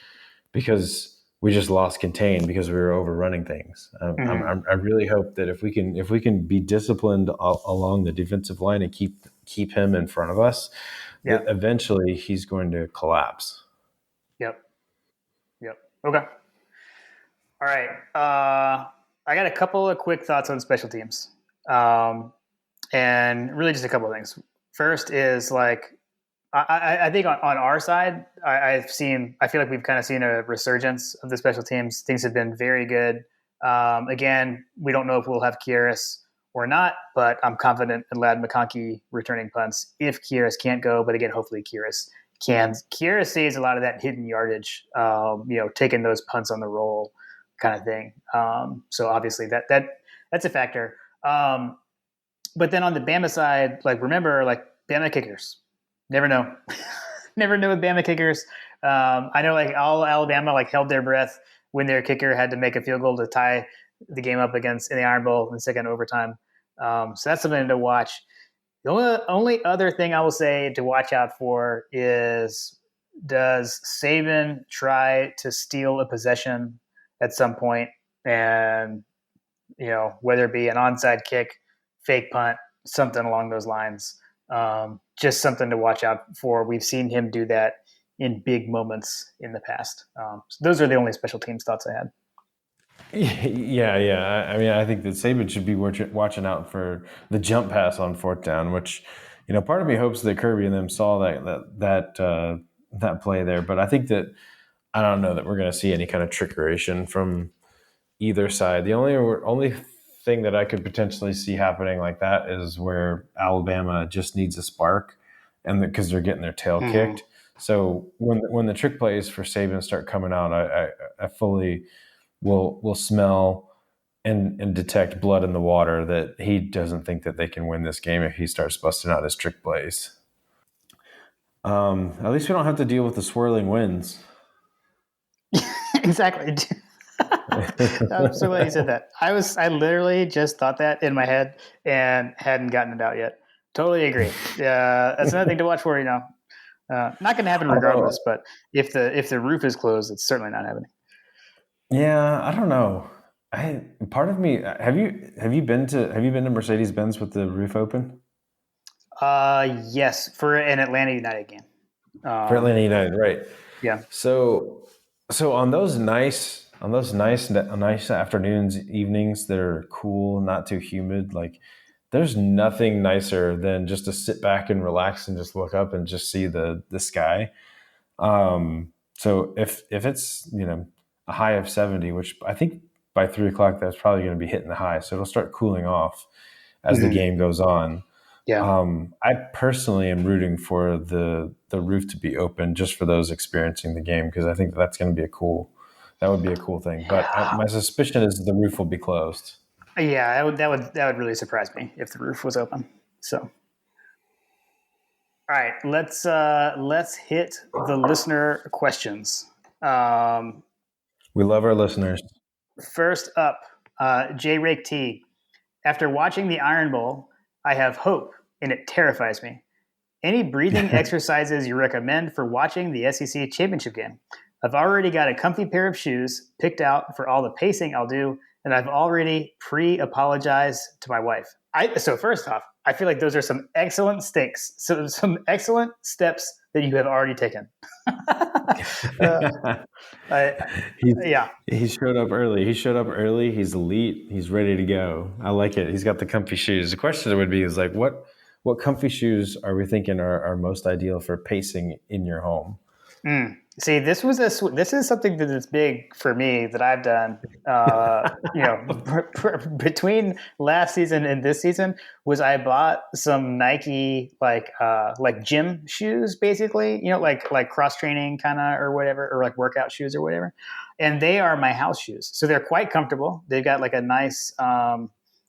because we just lost contain because we were overrunning things. Mm-hmm. I really hope that if we can be disciplined along the defensive line and keep him in front of us, that Yep. eventually he's going to collapse. Yep. Yep. Okay. All right. I got a couple of quick thoughts on special teams, and really just a couple of things. First is like I think on our side, I feel like we've kind of seen a resurgence of the special teams. Things have been very good. Again, we don't know if we'll have Kieris or not, but I'm confident in Lad McConkey returning punts if Kieris can't go. But again, hopefully Kieris can. Kieris sees a lot of that hidden yardage, taking those punts on the roll kind of thing. So obviously that's a factor. But then on the Bama side, like remember, like Bama kickers, never know, never know with Bama kickers. I know like all Alabama like held their breath when their kicker had to make a field goal to tie the game up against in the Iron Bowl in the second overtime. So that's something to watch. The only other thing I will say to watch out for is, does Saban try to steal a possession at some point, and whether it be an onside kick, fake punt, something along those lines. Just something to watch out for. We've seen him do that in big moments in the past. So those are the only special teams thoughts I had. Yeah, yeah. I mean, I think that Saban should be watching out for the jump pass on fourth down, which, part of me hopes that Kirby and them saw that play there. But I think that I don't know that we're going to see any kind of trickeration from either side. The only thing that I could potentially see happening like that is where Alabama just needs a spark and because they're getting their tail kicked. So when the trick plays for Saban start coming out, I fully will smell and detect blood in the water that he doesn't think that they can win this game if he starts busting out his trick plays. At least we don't have to deal with the swirling winds. Exactly. I'm so glad you said that. I literally just thought that in my head and hadn't gotten it out yet. Totally agree. That's another thing to watch for. Not going to happen regardless. But if the roof is closed, it's certainly not happening. Yeah, I don't know. Part of me have you been to Mercedes-Benz with the roof open? Yes, for an Atlanta United game. For Atlanta United, right? Yeah. So on those nice afternoons, evenings that are cool, not too humid, like there's nothing nicer than just to sit back and relax and just look up and just see the sky. So if it's a high of 70, which I think by 3 o'clock that's probably going to be hitting the high, so it'll start cooling off as the game goes on. Yeah. I personally am rooting for the roof to be open just for those experiencing the game, because I think that's going to be that would be a cool thing. But my suspicion is the roof will be closed. Yeah, that would really surprise me if the roof was open. So, all right, let's hit the listener questions. We love our listeners. First up, J Rake T. After watching the Iron Bowl, I have hope, and it terrifies me. Any breathing exercises you recommend for watching the SEC championship game? I've already got a comfy pair of shoes picked out for all the pacing I'll do, and I've already pre-apologized to my wife. So first off, I feel like those are some excellent stakes, some excellent steps that you have already taken. He showed up early. He's elite. He's ready to go. I like it. He's got the comfy shoes. The question would be like, what comfy shoes are we thinking are most ideal for pacing in your home? See, this is something that is big for me that I've done. Between last season and this season, was I bought some Nike like gym shoes, basically. Like cross training kind of or whatever, or like workout shoes or whatever. And they are my house shoes, so they're quite comfortable. They've got like a nice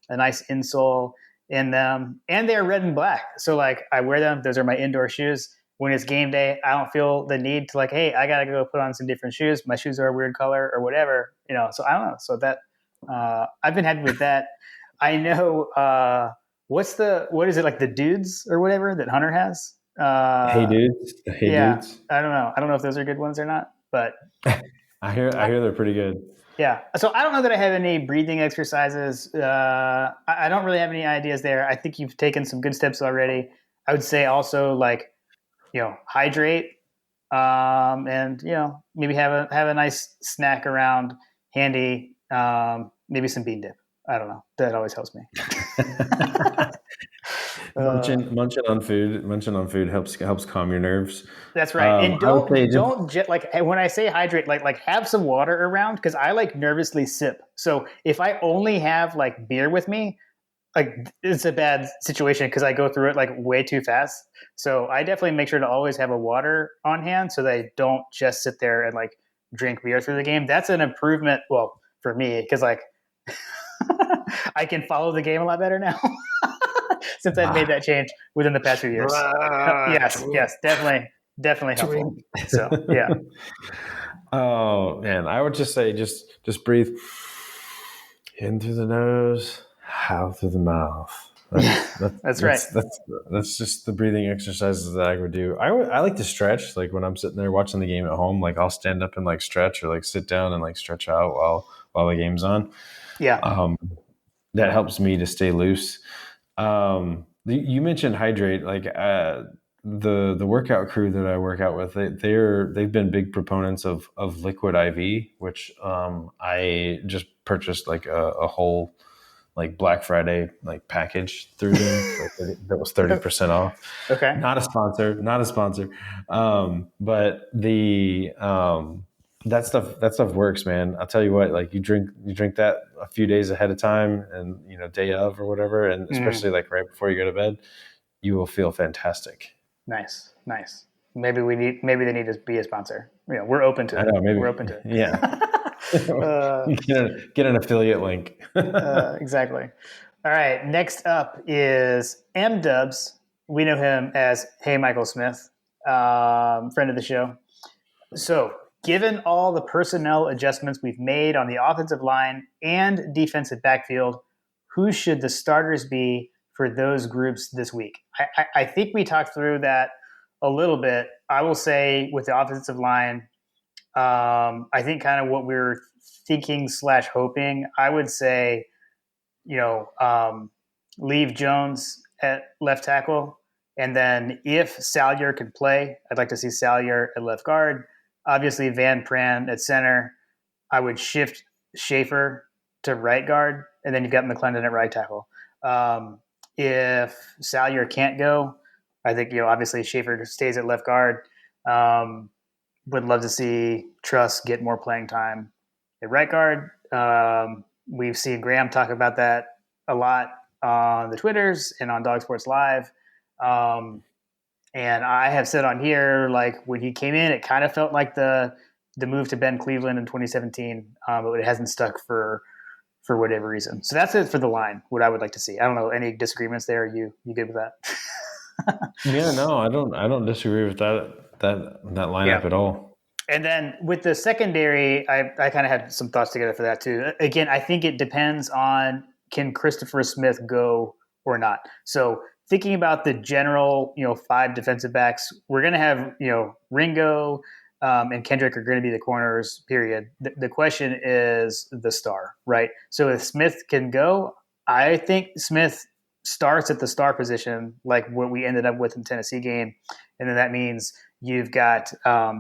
insole in them, and they are red and black. So like I wear them. Those are my indoor shoes. When it's game day, I don't feel the need to like, hey, I gotta go put on some different shoes. My shoes are a weird color or whatever, So I don't know. So that I've been happy with that. I know what is it, like the dudes or whatever that Hunter has? Hey dudes. Dudes. I don't know. I don't know if those are good ones or not, but I hear they're pretty good. Yeah. So I don't know that I have any breathing exercises. I don't really have any ideas there. I think you've taken some good steps already. I would say also like, hydrate, and maybe have a nice snack around handy. Maybe some bean dip. I don't know. That always helps me. Munching on food helps calm your nerves. That's right. And don't like when I say hydrate, like have some water around, because I like nervously sip. So if I only have like beer with me, like it's a bad situation because I go through it like way too fast. So I definitely make sure to always have a water on hand so that I don't just sit there and like drink beer through the game. That's an improvement. Well, for me, because like I can follow the game a lot better now since I've made that change within the past few years. Yes, definitely helpful. So yeah. Oh man, I would just say just breathe in through the nose, out through the mouth. That's right. That's just the breathing exercises that I would do. I like to stretch, like when I'm sitting there watching the game at home. Like I'll stand up and like stretch, or like sit down and like stretch out while the game's on. Yeah. That helps me to stay loose. You mentioned hydrate. Like the workout crew that I work out with, they've been big proponents of Liquid IV, which I just purchased like a whole like Black Friday like package through them that was 30% off. Okay. Not a sponsor. But the that stuff works, man. I'll tell you what, like you drink that a few days ahead of time, and day of or whatever, and especially like right before you go to bed, you will feel fantastic. Nice. Maybe they need to be a sponsor. We're open to I it. know, We're maybe. open to Yeah. it. Get an affiliate link. Exactly. All right. Next up is M Dubs. We know him as Hey Michael Smith, friend of the show. So, given all the personnel adjustments we've made on the offensive line and defensive backfield, who should the starters be for those groups this week? I think we talked through that a little bit. I will say with the offensive line, I think kind of what we are thinking slash hoping. I would say, leave Jones at left tackle, and then if Salyer can play, I'd like to see Salyer at left guard. Obviously, Van Pran at center. I would shift Schaefer to right guard, and then you've got McClendon at right tackle. If Salyer can't go, I think obviously Schaefer stays at left guard. Would love to see Truss get more playing time at right guard. We've seen Graham talk about that a lot on the Twitters and on Dog Sports Live. And I have said on here, like when he came in, it kind of felt like the move to Ben Cleveland in 2017, but it hasn't stuck for whatever reason. So that's it for the line. What I would like to see. I don't know any disagreements there. You good with that? Yeah, no, I don't disagree with that lineup at all. And then with the secondary, I kind of had some thoughts together for that too. Again, I think it depends on can Christopher Smith go or not. So thinking about the general, 5 defensive backs, we're going to have, Ringo and Kendrick are going to be the corners, period. The question is the star, right? So if Smith can go, I think Smith starts at the star position, like what we ended up with in the Tennessee game. And then that means you've got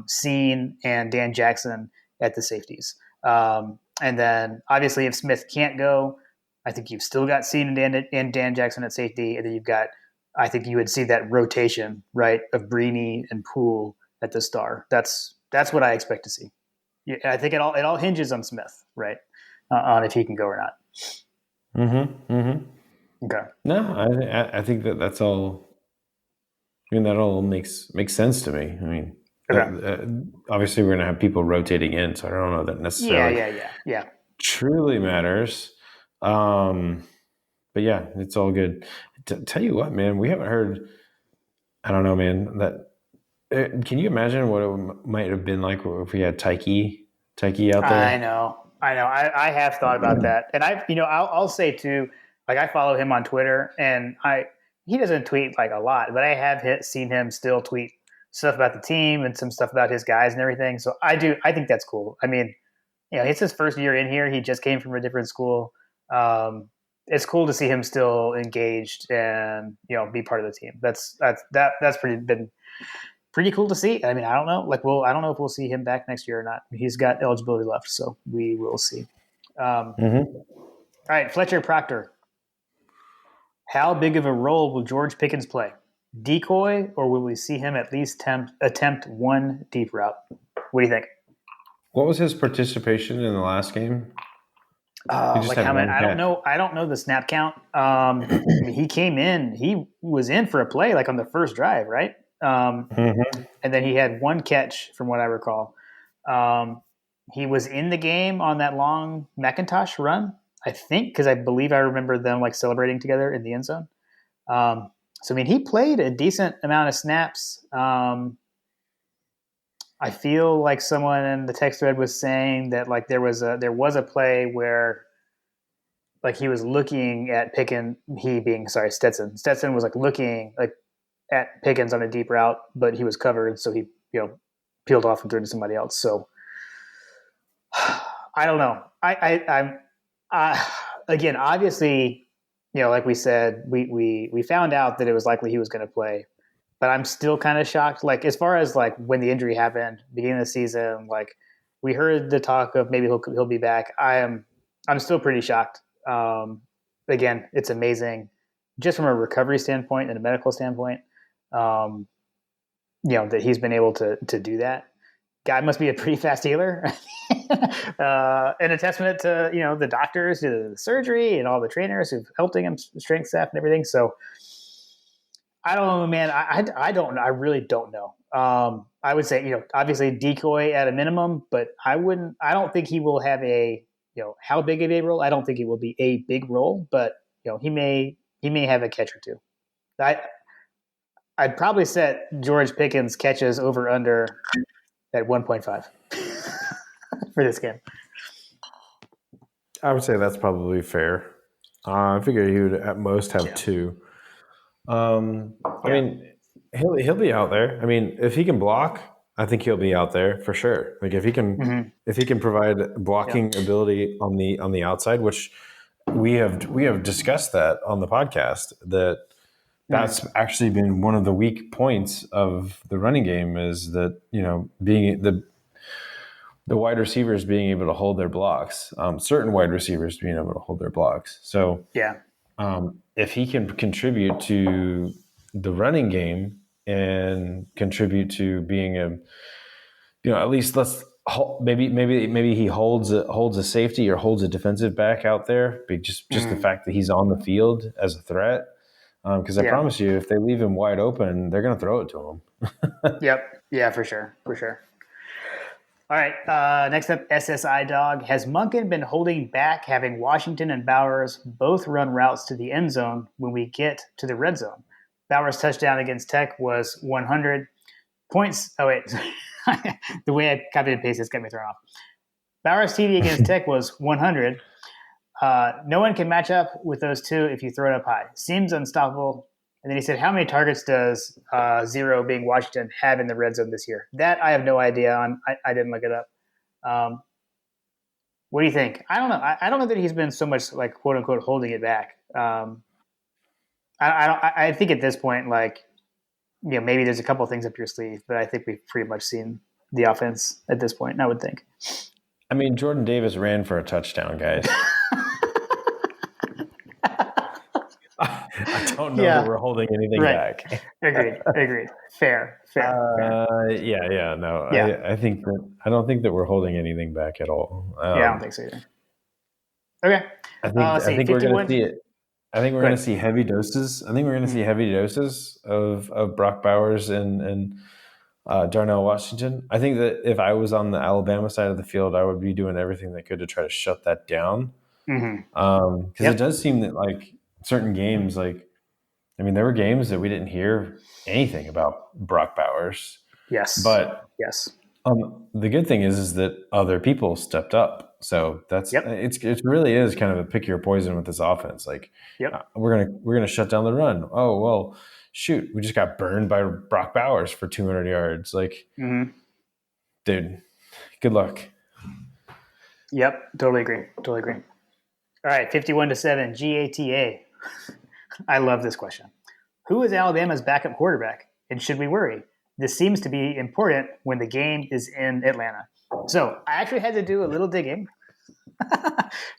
Scene and Dan Jackson at the safeties. And then obviously if Smith can't go, I think you've still got Scene and Dan Jackson at safety. And then you've got, I think you would see that rotation, right, of Breeny and Poole at the star. That's what I expect to see. I think it all hinges on Smith, right, on if he can go or not. Okay. No, I think that's all. I mean, that all makes sense to me. I mean, Okay. Obviously we're going to have people rotating in, so I don't know that necessarily Yeah. truly matters. But yeah, it's all good. Tell you what, man, we haven't heard. I don't know, man. Can you imagine what it might have been like if we had Tyke out there? I know. I have thought about that, and I'll say too. Like I follow him on Twitter, and he doesn't tweet like a lot, but I have seen him still tweet stuff about the team and some stuff about his guys and everything. So I think that's cool. I mean, it's his first year in here. He just came from a different school. It's cool to see him still engaged and be part of the team. That's been pretty cool to see. I mean, I don't know. I don't know if we'll see him back next year or not. He's got eligibility left, so we will see. All right, Fletcher Proctor. How big of a role will George Pickens play? Decoy, or will we see him at least attempt one deep route? What do you think? What was his participation in the last game? Like how many? I don't know. I don't know the snap count. He came in. He was in for a play like on the first drive, right? And then he had one catch, from what I recall. He was in the game on that long McIntosh run, I think, because I believe I remember them like celebrating together in the end zone. So I mean, he played a decent amount of snaps. I feel like someone in the text thread was saying that like there was a play where like he was looking at Pickens, Stetson. Stetson was like looking like at Pickens on a deep route, but he was covered, so he peeled off and threw to somebody else. So I don't know. I'm again, obviously, like we said, we found out that it was likely he was going to play, but I'm still kind of shocked. Like as far as like when the injury happened, beginning of the season, like we heard the talk of maybe he'll be back. I'm still pretty shocked. Again, it's amazing, just from a recovery standpoint and a medical standpoint. That he's been able to do that. Guy must be a pretty fast healer, and a testament to the doctors, the surgery, and all the trainers who've helped him, strength staff, and everything. So I don't know, man. I don't know. I really don't know. I would say, obviously decoy at a minimum, but I don't think he will have how big of a role? I don't think it will be a big role, but he may have a catch or two. I, I'd probably set George Pickens catches over under at 1.5 for this game. I would say that's probably fair. I figure he would at most have Yeah. two. I Yeah. mean, he'll be out there. I mean, if he can block, I think he'll be out there for sure. Like Mm-hmm. if he can provide blocking ability on the outside, which we have discussed that on the podcast, that's actually been one of the weak points of the running game is that being the wide receivers being able to hold their blocks, certain wide receivers being able to hold their blocks. So Yeah. if he can contribute to the running game and contribute to being at least maybe he holds a safety or holds a defensive back out there, but just the fact that he's on the field as a threat. Because I Yeah. promise you, if they leave him wide open, they're going to throw it to him. Yep. Yeah, for sure. For sure. All right. Next up, SSI Dog. Has Monken been holding back having Washington and Bowers both run routes to the end zone when we get to the red zone? Bowers' touchdown against Tech was 100 points. Oh, wait. The way I copied and pasted this got me thrown off. Bowers' TD against Tech was 100. No one can match up with those two if you throw it up high. Seems unstoppable. And then he said, how many targets does zero being Washington have in the red zone this year? That I have no idea on. I didn't look it up. What do you think? I don't know. I don't know that he's been so much like quote unquote holding it back. I think at this point, like, maybe there's a couple of things up your sleeve, but I think we've pretty much seen the offense at this point, I would think. I mean, Jordan Davis ran for a touchdown, guys. I don't know that we're holding anything back. Agreed. Fair. Yeah. No, Yeah. I don't think that we're holding anything back at all. I don't think so either. Okay. I think we're going to see it. I think we're Go going ahead. to see heavy doses. I think we're going to see heavy doses of Brock Bowers and Darnell Washington. I think that if I was on the Alabama side of the field, I would be doing everything that could to try to shut that down. Because it does seem that like certain games, like, I mean, there were games that we didn't hear anything about Brock Bowers. Yes. But yes. The good thing is that other people stepped up. So that's it really is kind of a pick your poison with this offense. Like, we're gonna shut down the run. Oh well, shoot, we just got burned by Brock Bowers for 200 yards. Like, dude, good luck. Yep, totally agree. All right, 51-7, GATA. I love this question. Who is Alabama's backup quarterback, and should we worry? This seems to be important when the game is in Atlanta. So I actually had to do a little digging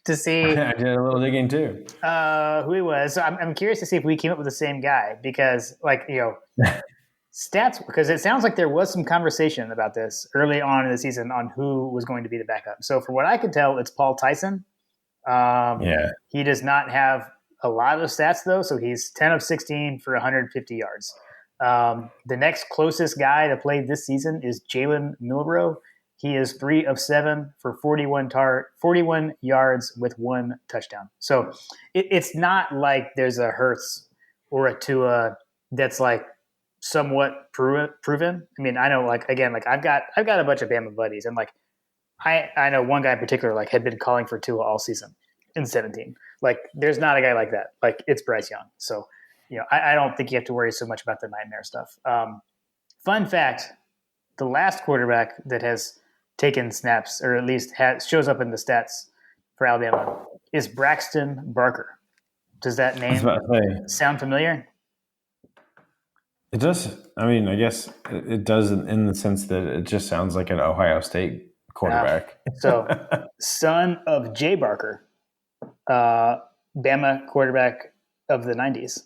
to see. I did a little digging too. Who he was. So I'm curious to see if we came up with the same guy because, like, stats, because it sounds like there was some conversation about this early on in the season on who was going to be the backup. So from what I could tell, it's Paul Tyson. He does not have a lot of stats, though, so he's 10 of 16 for 150 yards. The next closest guy to play this season is Jalen Milroe. He is 3 of 7 for 41 yards with 1 touchdown. So it's not like there's a Hurts or a Tua that's like somewhat proven. I mean, I know, like, again, like I've got a bunch of Bama buddies, and like I know one guy in particular like had been calling for Tua all season in 17. Like, there's not a guy like that. Like, it's Bryce Young. So, I don't think you have to worry so much about the nightmare stuff. Fun fact: the last quarterback that has taken snaps, or at least shows up in the stats for Alabama, is Braxton Barker. Does that name sound familiar? It does. I mean, I guess it does in the sense that it just sounds like an Ohio State quarterback. So, son of Jay Barker, Bama quarterback of the 90s.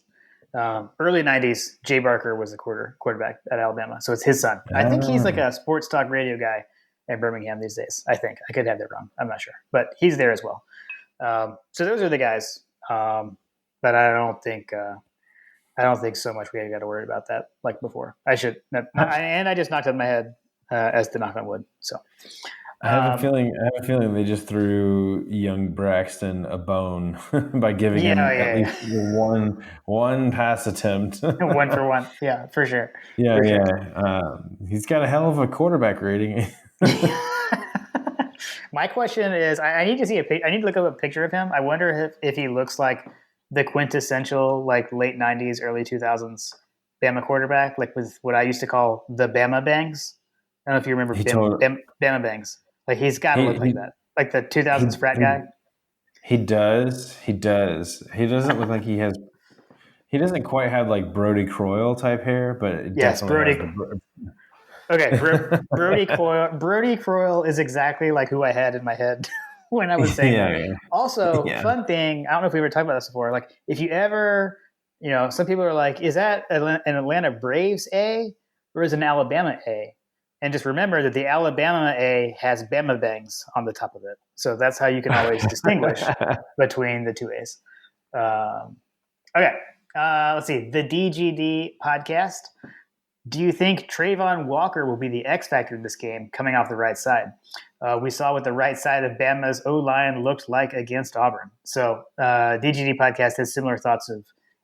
Early 90s, Jay Barker was the quarterback at Alabama. So it's his son. I think he's like a sports talk radio guy in Birmingham these days. I think. I could have that wrong. I'm not sure. But he's there as well. So those are the guys. But I don't think I don't think so much we got to worry about that like before. I should, and I just knocked on my head as to knock on wood. So I have a um, feeling. I have a feeling they just threw young Braxton a bone by giving yeah, him at least yeah, one pass attempt. yeah. One for one. Yeah, for sure, Yeah, for sure. yeah. He's got a hell of a quarterback rating. My question is, I need to see I need to look up a picture of him. I wonder if he looks like the quintessential like late '90s, early 2000s Bama quarterback, like with what I used to call the Bama Bangs. I don't know if you remember He told Bama Bangs. Like he's got to he look like he that, like the he 2000s frat he guy. he does. He does. He doesn't look like he has. He doesn't quite have like Brody Croyle type hair, but it Yes, definitely has Brody. the. Okay, Brody Croyle. Brody Croyle is exactly like who I had in my head when I was saying that. Yeah, Also, yeah. fun thing. I don't know if we were talking about this before. Like, if you ever, some people are like, "Is that an Atlanta Braves A or is it an Alabama A?" And just remember that the Alabama A has Bama Bangs on the top of it. So that's how you can always distinguish between the two A's. Um, okay, let's see. The DGD podcast. Do you think Trayvon Walker will be the X factor in this game coming off the right side? We saw what the right side of Bama's O line looked like against Auburn. So DGD podcast has similar thoughts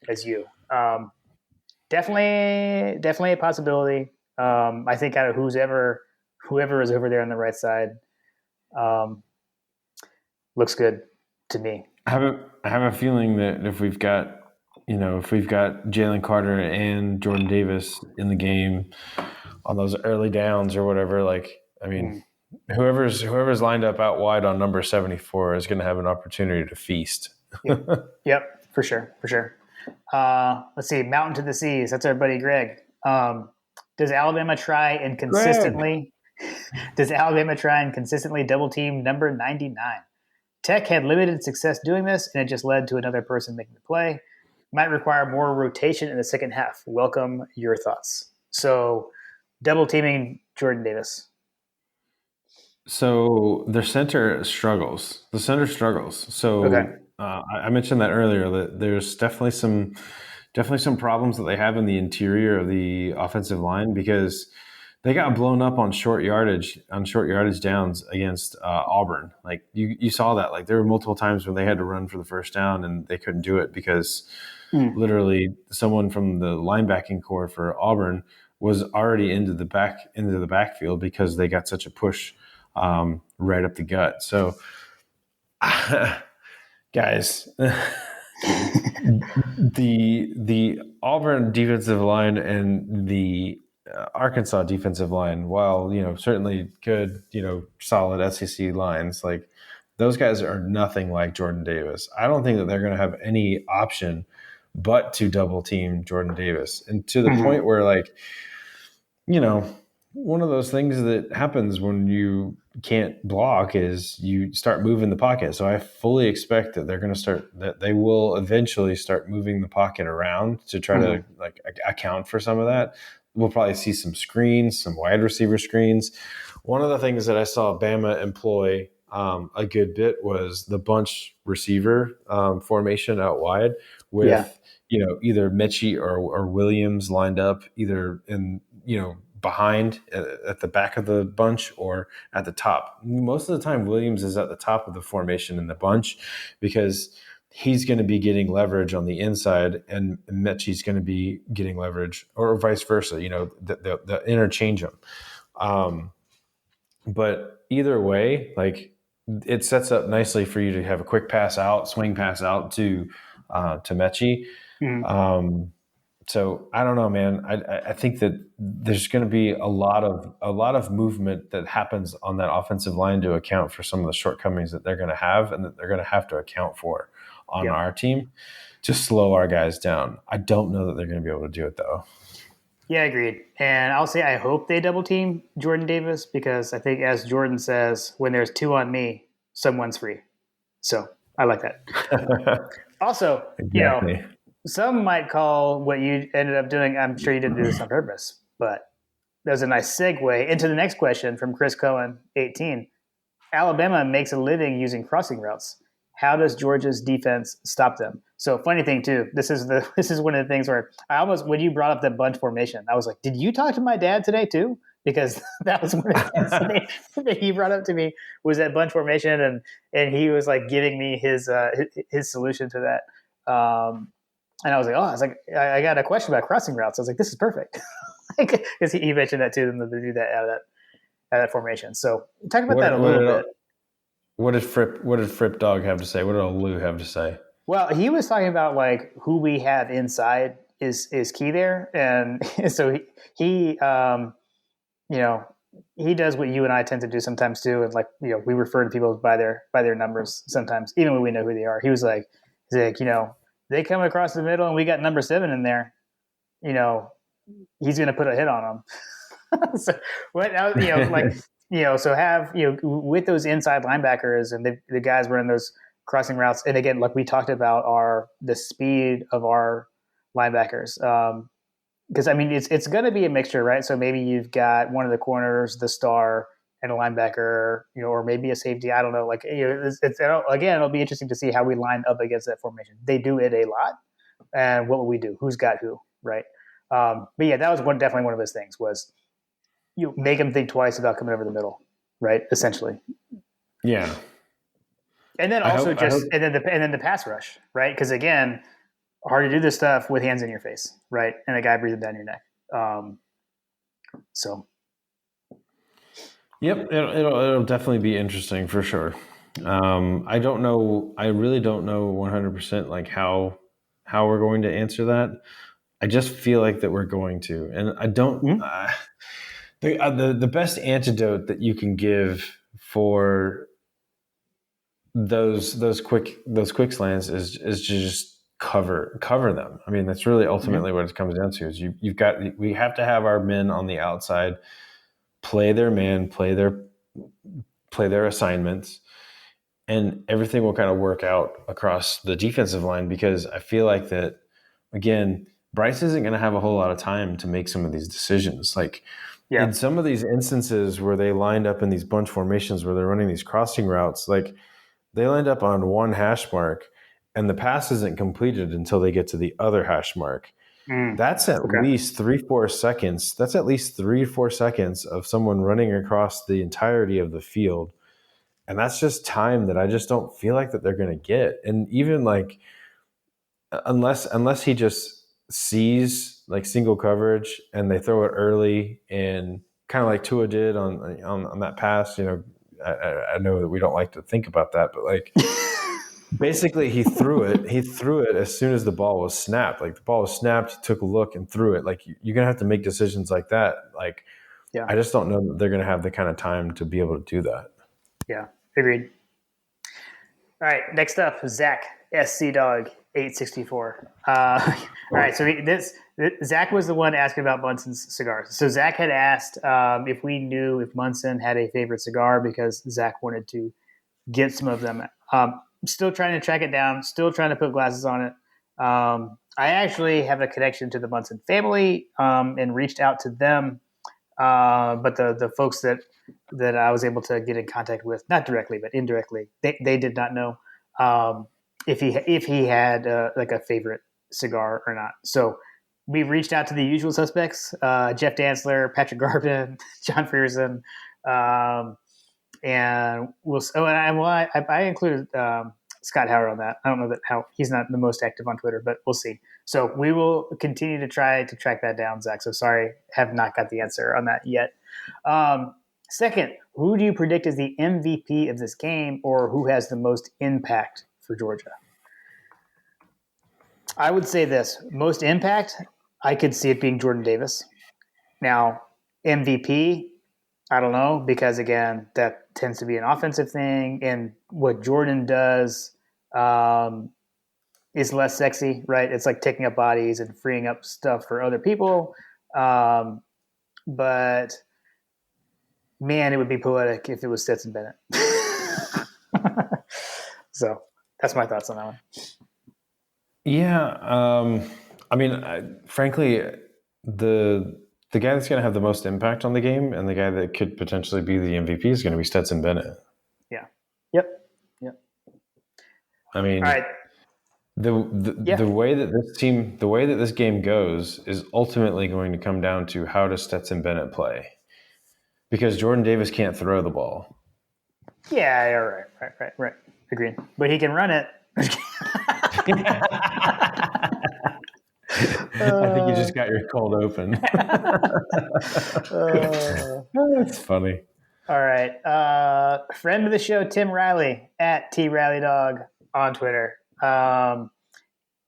as you. Definitely a possibility. I think out of whoever is over there on the right side um, looks good to me. I have a feeling that if we've got Jalen Carter and Jordan Davis in the game on those early downs or whatever, like I mean, Mm. whoever's lined up out wide on number 74 is going to have an opportunity to feast. Yep, for sure, for sure. Let's see, Mountain to the Seas. That's our buddy Greg. Does Alabama try and Greg. consistently? Does Alabama try and consistently double team number 99? Tech had limited success doing this, and it just led to another person making the play. Might require more rotation in the second half. Welcome your thoughts. So, double teaming Jordan Davis. So their center struggles. The center struggles. Okay. So I mentioned that earlier that there's definitely some problems that they have in the interior of the offensive line because they got blown up on short yardage downs against Auburn. Like you saw that. Like there were multiple times when they had to run for the first down and they couldn't do it because literally someone from the linebacking core for Auburn was already into the backfield because they got such a push right up the gut. So, guys, the Auburn defensive line and the Arkansas defensive line, while certainly good, solid SEC lines, like those guys are nothing like Jordan Davis. I don't think that they're going to have any option but to double team Jordan Davis, and to the point where one of those things that happens when you can't block is you start moving the pocket. So I fully expect that they will eventually start moving the pocket around to try to account for some of that. We'll probably see some screens, some wide receiver screens. One of the things that I saw Bama employ a good bit was the bunch receiver formation out wide with either Mechie or Williams lined up either in behind at the back of the bunch or at the top. Most of the time, Williams is at the top of the formation in the bunch because he's going to be getting leverage on the inside and Mechie's going to be getting leverage or vice versa, the interchange them. But either way, like it sets up nicely for you to have a quick swing pass out to Mechie. So I don't know, man. I think that there's going to be a lot of movement that happens on that offensive line to account for some of the shortcomings that they're going to have and that they're going to have to account for on our team to slow our guys down. I don't know that they're going to be able to do it though. Yeah, agreed. And I'll say I hope they double team Jordan Davis because I think, as Jordan says, when there's two on me, someone's free. So I like that. Also, Exactly. some might call what you ended up doing, I'm sure you didn't do this on purpose, but there's a nice segue into the next question from Chris Cohen, 18. Alabama makes a living using crossing routes. How does Georgia's defense stop them? So funny thing too, this is one of the things where I almost, when you brought up the bunch formation, I was like, did you talk to my dad today too? Because that was one of the things that he brought up to me was that bunch formation, and he was like giving me his solution to that. And I was like, I got a question about crossing routes. I was like, this is perfect, because he mentioned that to them to do that out of that formation. So talk about that a little bit. What did Fripp Dog have to say? What did old Lou have to say? Well, he was talking about like who we have inside is key there, and so he you know, he does what you and I tend to do sometimes too, and like we refer to people by their numbers sometimes, even when we know who they are. He's like, they come across the middle and we got number 7 in there. He's going to put a hit on them. So so have with those inside linebackers and the guys running those crossing routes, and again, like we talked about, the speed of our linebackers. Because I mean, it's going to be a mixture, right? So maybe you've got one of the corners, the star, and a linebacker, or maybe a safety. I don't know. Like, it'll be interesting to see how we line up against that formation. They do it a lot, and what will we do? Who's got who, right? But yeah, that was definitely one of those things was you make them think twice about coming over the middle, right? Essentially, yeah. And then also and then the pass rush, right? Because again, hard to do this stuff with hands in your face, right? And a guy breathing down your neck. Yep, it'll definitely be interesting for sure. I don't know. I really don't know 100% like how we're going to answer that. I just feel like that we're going to, and I don't. The best antidote that you can give for those quick slants is to just cover them. I mean, that's really ultimately what it comes down to. Is we have to have our men on the outside play their man, play their assignments, and everything will kind of work out across the defensive line, because I feel like that, again, Bryce isn't going to have a whole lot of time to make some of these decisions. Like in some of these instances where they lined up in these bunch formations where they're running these crossing routes, like they lined up on one hash mark and the pass isn't completed until they get to the other hash mark. That's at least 3-4 seconds. That's at least 3-4 seconds of someone running across the entirety of the field. And that's just time that I just don't feel like that they're going to get. And even like, unless he just sees like single coverage and they throw it early, and kind of like Tua did on that pass, I know that we don't like to think about that, but like basically he threw it as soon as the ball was snapped. Like the ball was snapped, he took a look and threw it. Like you're going to have to make decisions like that. Like, I just don't know that they're going to have the kind of time to be able to do that. Yeah, agreed. All right, next up, Zach, SC Dog 864. All right, so Zach was the one asking about Munson's cigars. So Zach had asked if we knew if Munson had a favorite cigar, because Zach wanted to get some of them. Still trying to track it down, still trying to put glasses on it. I actually have a connection to the Munson family and reached out to them. But the folks that I was able to get in contact with, not directly, but indirectly, they did not know if he had like a favorite cigar or not. So we reached out to the usual suspects, Jeff Dantzler, Patrick Garvin, John Frierson, and I included Scott Howard on that. I don't know how he's not the most active on Twitter, but we'll see. So we will continue to try to track that down, Zach. So sorry, have not got the answer on that yet. Second, who do you predict is the MVP of this game, or who has the most impact for Georgia? I would say this: most impact, I could see it being Jordan Davis. Now, MVP, I don't know, because again, that tends to be an offensive thing, and what Jordan does is less sexy, right? It's like taking up bodies and freeing up stuff for other people. But man, it would be poetic if it was Stetson Bennett. So that's my thoughts on that one. Yeah. I mean, frankly, the guy that's going to have the most impact on the game and the guy that could potentially be the MVP is going to be Stetson Bennett. Yeah. Yep. I mean, all right. Yeah. the way that this game goes is ultimately going to come down to how does Stetson Bennett play, because Jordan Davis can't throw the ball. Yeah, right. Agreed. But he can run it. I think you just got your cold open. That's funny. All right. Friend of the show, Tim Riley at T Riley Dog on Twitter.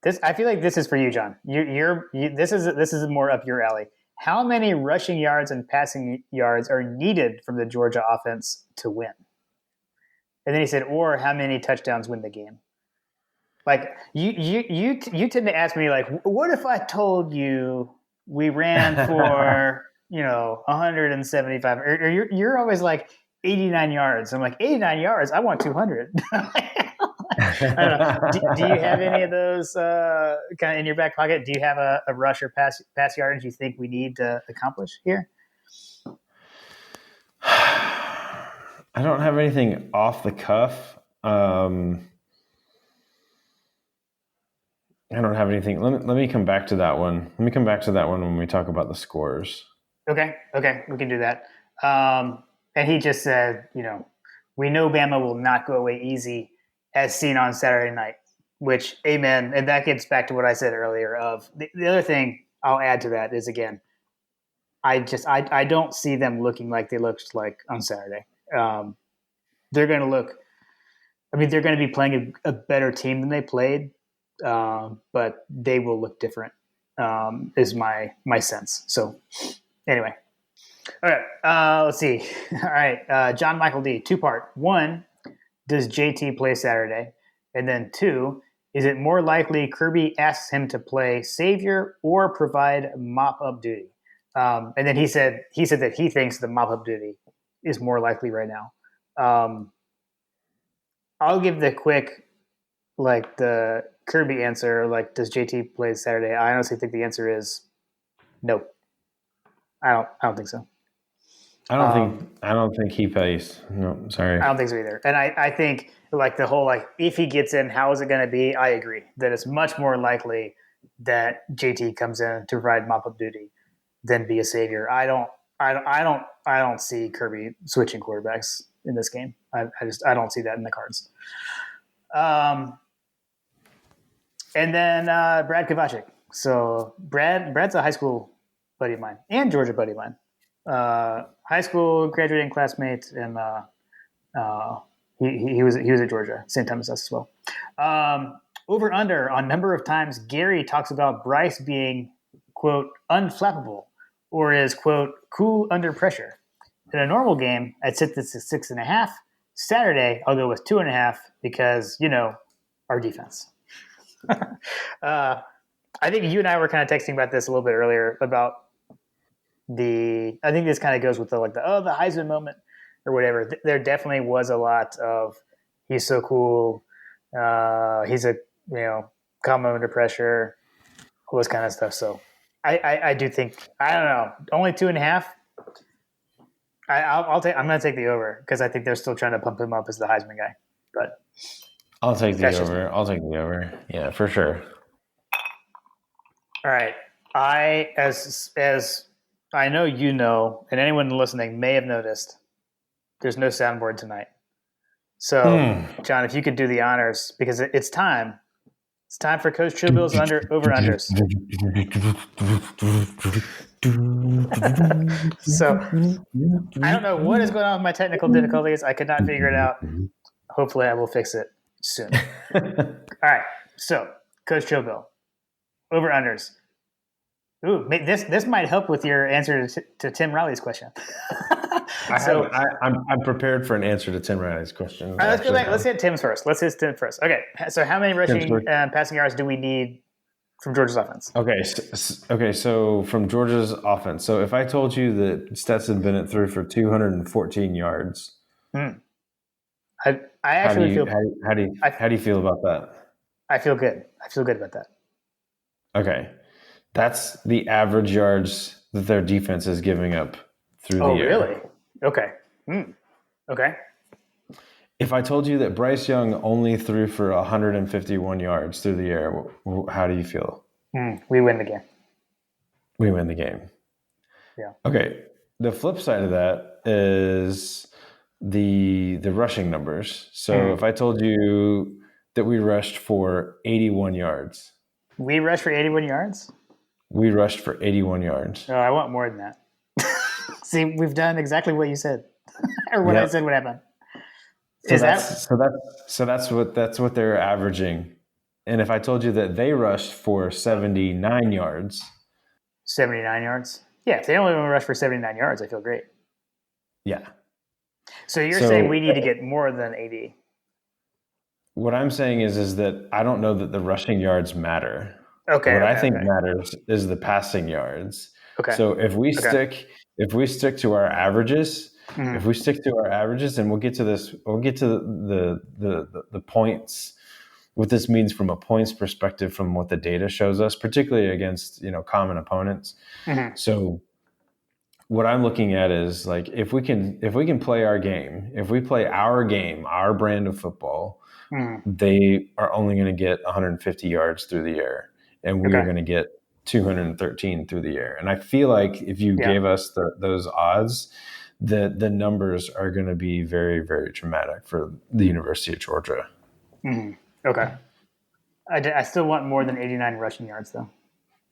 This I feel like this is for you, John. This is more up your alley. How many rushing yards and passing yards are needed from the Georgia offense to win? And then he said, or how many touchdowns win the game? Like you tend to ask me like, what if I told you we ran for 175, or you're always like 89 yards. I'm like 89 yards. I want 200. I don't know. Do you have any of those kind of in your back pocket? Do you have a rush or pass yardage you think we need to accomplish here? I don't have anything off the cuff. I don't have anything. Let me come back to that one. Let me come back to that one when we talk about the scores. Okay, we can do that. And he just said, we know Bama will not go away easy, as seen on Saturday night. Which, amen. And that gets back to what I said earlier. Of the other thing I'll add to that is, again, I don't see them looking like they looked like on Saturday. They're going to look. I mean, they're going to be playing a better team than they played. But they will look different, is my sense. So anyway, all right, let's see. All right, John Michael D, 2-part. 1, does JT play Saturday? And then 2, is it more likely Kirby asks him to play savior or provide mop-up duty? And then he said that he thinks the mop-up duty is more likely right now. I'll give the quick, the Kirby answer, does JT play Saturday? I honestly think the answer is no. I don't think so. I don't think he plays. No, sorry. I don't think so either. And I think the whole if he gets in, how is it going to be? I agree that it's much more likely that JT comes in to provide mop-up duty than be a savior. I don't see Kirby switching quarterbacks in this game. I don't see that in the cards. And then Brad Kovacic. So Brad's a high school buddy of mine and Georgia buddy of mine. High school graduating classmate, and he was at Georgia, same time as us as well. Over under on number of times Gary talks about Bryce being, quote, unflappable, or is, quote, cool under pressure. In a normal game, I'd set this at 6.5. Saturday, I'll go with 2.5 because our defense. I think you and I were kind of texting about this a little bit earlier about I think this kind of goes with the Heisman moment or whatever. There definitely was a lot of he's so cool. He's a calm under pressure, all this kind of stuff. So I do think, I don't know, only 2.5. I'm going to take the over because I think they're still trying to pump him up as the Heisman guy. But I'll take the over. I'll take the over. Yeah, for sure. All right. As I know and anyone listening may have noticed, there's no soundboard tonight. So, John, if you could do the honors, because it's time. It's time for Coach Trillbill's over-unders. So, I don't know what is going on with my technical difficulties. I could not figure it out. Hopefully, I will fix it soon. All right. So, Coach Trillbill, over-unders. Ooh, this might help with your answer to Tim Riley's question. I'm prepared for an answer to Tim Riley's question. All right, let's go back. Let's hit Tim's first. Okay, so how many rushing and passing yards do we need from Georgia's offense? Okay, so from Georgia's offense. So if I told you that Stetson Bennett threw for 214 yards, I actually feel. How do you feel about that? I feel good. I feel good about that. Okay. That's the average yards that their defense is giving up through the air. Oh, really? Okay. Okay. If I told you that Bryce Young only threw for 151 yards through the air, how do you feel? We win the game. We win the game. Yeah. Okay. The flip side of that is the rushing numbers. So if I told you that we rushed for 81 yards, We rushed for 81 yards? we rushed for 81 yards. No, I want more than that. See, we've done exactly what you said, or what I Yep. said would happen. So Is that that's what they're averaging. And if I told you that they rushed for 79 yards, 79 yards? Yeah, if they only rush for 79 yards, I feel great. yeah. So you're So saying we need to get more than 80? what I'm saying is that I don't know that the rushing yards matter. Okay, What I okay, think okay. matters is the passing yards. Okay. So Okay. if we stick to our averages, if Mhm. we stick to our averages, and we'll get to this, we'll get to the points. What this means from a points perspective, from what the data shows us, particularly against common opponents. Mhm. So what I'm looking at is like if we can play our game, if we play our game, our brand of football, Mhm. they are only going to get 150 yards through the air, and we are Okay. going to get 213 through the air. And I feel like if you Yeah. gave us those odds, the numbers are going to be very, very dramatic for the University of Georgia. Mhm. Okay. I still want more than 89 rushing yards, though.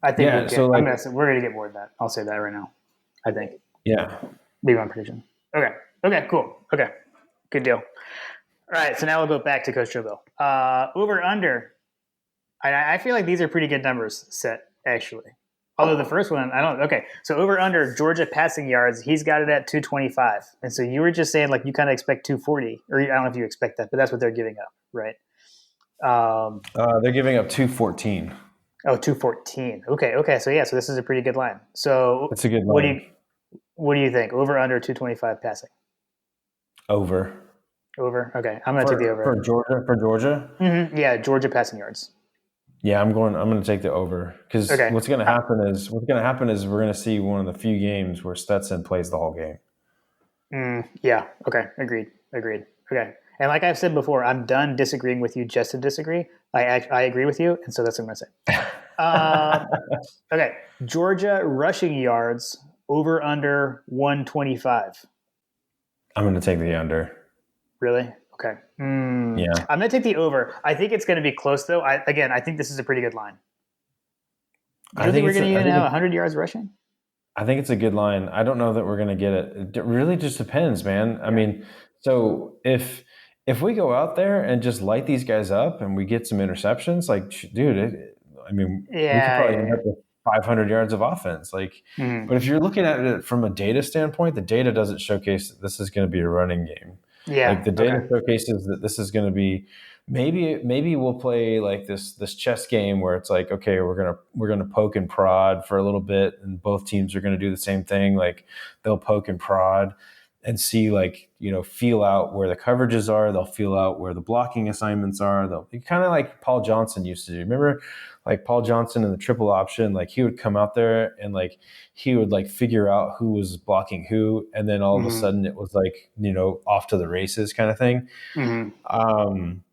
I think we'll Yeah. get. So like, We're gonna get more than that. I'll say that right now. I think. yeah, Be my prediction. Okay. Okay. Cool. Okay. Good deal. All right. So now we'll go back to Coach Joe. Over under. I feel like these are pretty good numbers set actually. Although the first one, I don't. Okay. So over under Georgia passing yards, he's got it at 225, and so you were just saying like you kind of expect 240, or I don't know if you expect that, but that's what they're giving up, right? Um, they're giving up 214. Oh, 214. Okay, okay. So yeah, so this is a pretty good line. So That's a good line. what do you think? Over under 225 passing. Over Over. Okay. I'm gonna take the over. for Georgia. For Georgia, Yeah, Georgia passing yards. yeah, I'm going to take the over because Okay. what's going to happen is we're going to see one of the few games where Stetson plays the whole game. Yeah. Okay. Agreed. Agreed. Okay. And like I've said before, I'm done disagreeing with you just to disagree. I agree with you, and so that's what I'm gonna say. Uh, okay. Georgia rushing yards over under 125. I'm going to take the under. Really? Okay. I'm Yeah, going to take the over. I think it's going to be close, though. I think this is a pretty good line. You I don't think think we're it's going to a, I even think have it's, 100 yards rushing? I think it's a good line. I don't know that we're going to get it. It really just depends, man. I Yeah. mean, so if we go out there and just light these guys up and we get some interceptions, like, dude, I mean, we could Yeah. probably end Yeah. up with 500 yards of offense. Like, Yeah. but if you're looking at it from a data standpoint, the data doesn't showcase that this is going to be a running game. Like Yeah. the data Okay. showcases that this is going to be maybe we'll play like this chess game where it's like, okay, we're gonna poke and prod for a little bit, and both teams are going to do the same thing. Like they'll poke and prod and see, like, feel out where the coverages are. They'll feel out where the blocking assignments are. They'll kind of like Paul Johnson used to do. Remember, like Paul Johnson in the triple option, like he would come out there and like he would like figure out who was blocking who, and then all of a Hmm. sudden it was like off to the races kind of thing. Hmm. Um,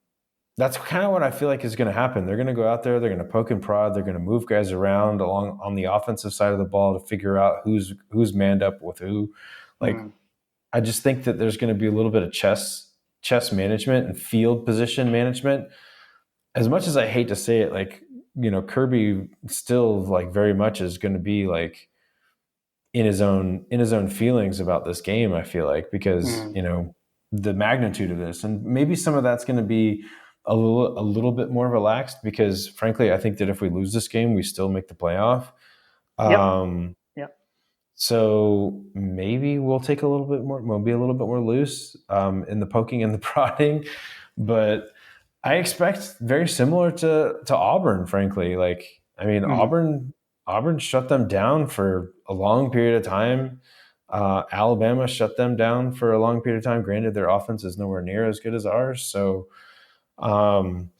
that's kind of what I feel like is going to happen. They're going to go out there, they're going to poke and prod, they're going to move guys around along on the offensive side of the ball to figure out who's manned up with who. Like Hmm. I just think that there's going to be a little bit of chess management and field position management. As much as I hate to say it, like Kirby still like very much is going to be like in his own feelings about this game. I feel like because Hmm. the magnitude of this, and maybe some of that's going to be a little bit more relaxed because frankly, I think that if we lose this game, we still make the playoff. Yep. Um, Yep. so maybe we'll take a little bit more. We'll be a little bit more loose in the poking and the prodding, but I expect very similar to Auburn. Frankly, like I mean, Hmm. Auburn shut them down for a long period of time. Alabama shut them down for a long period of time. Granted, their offense is nowhere near as good as ours. So um,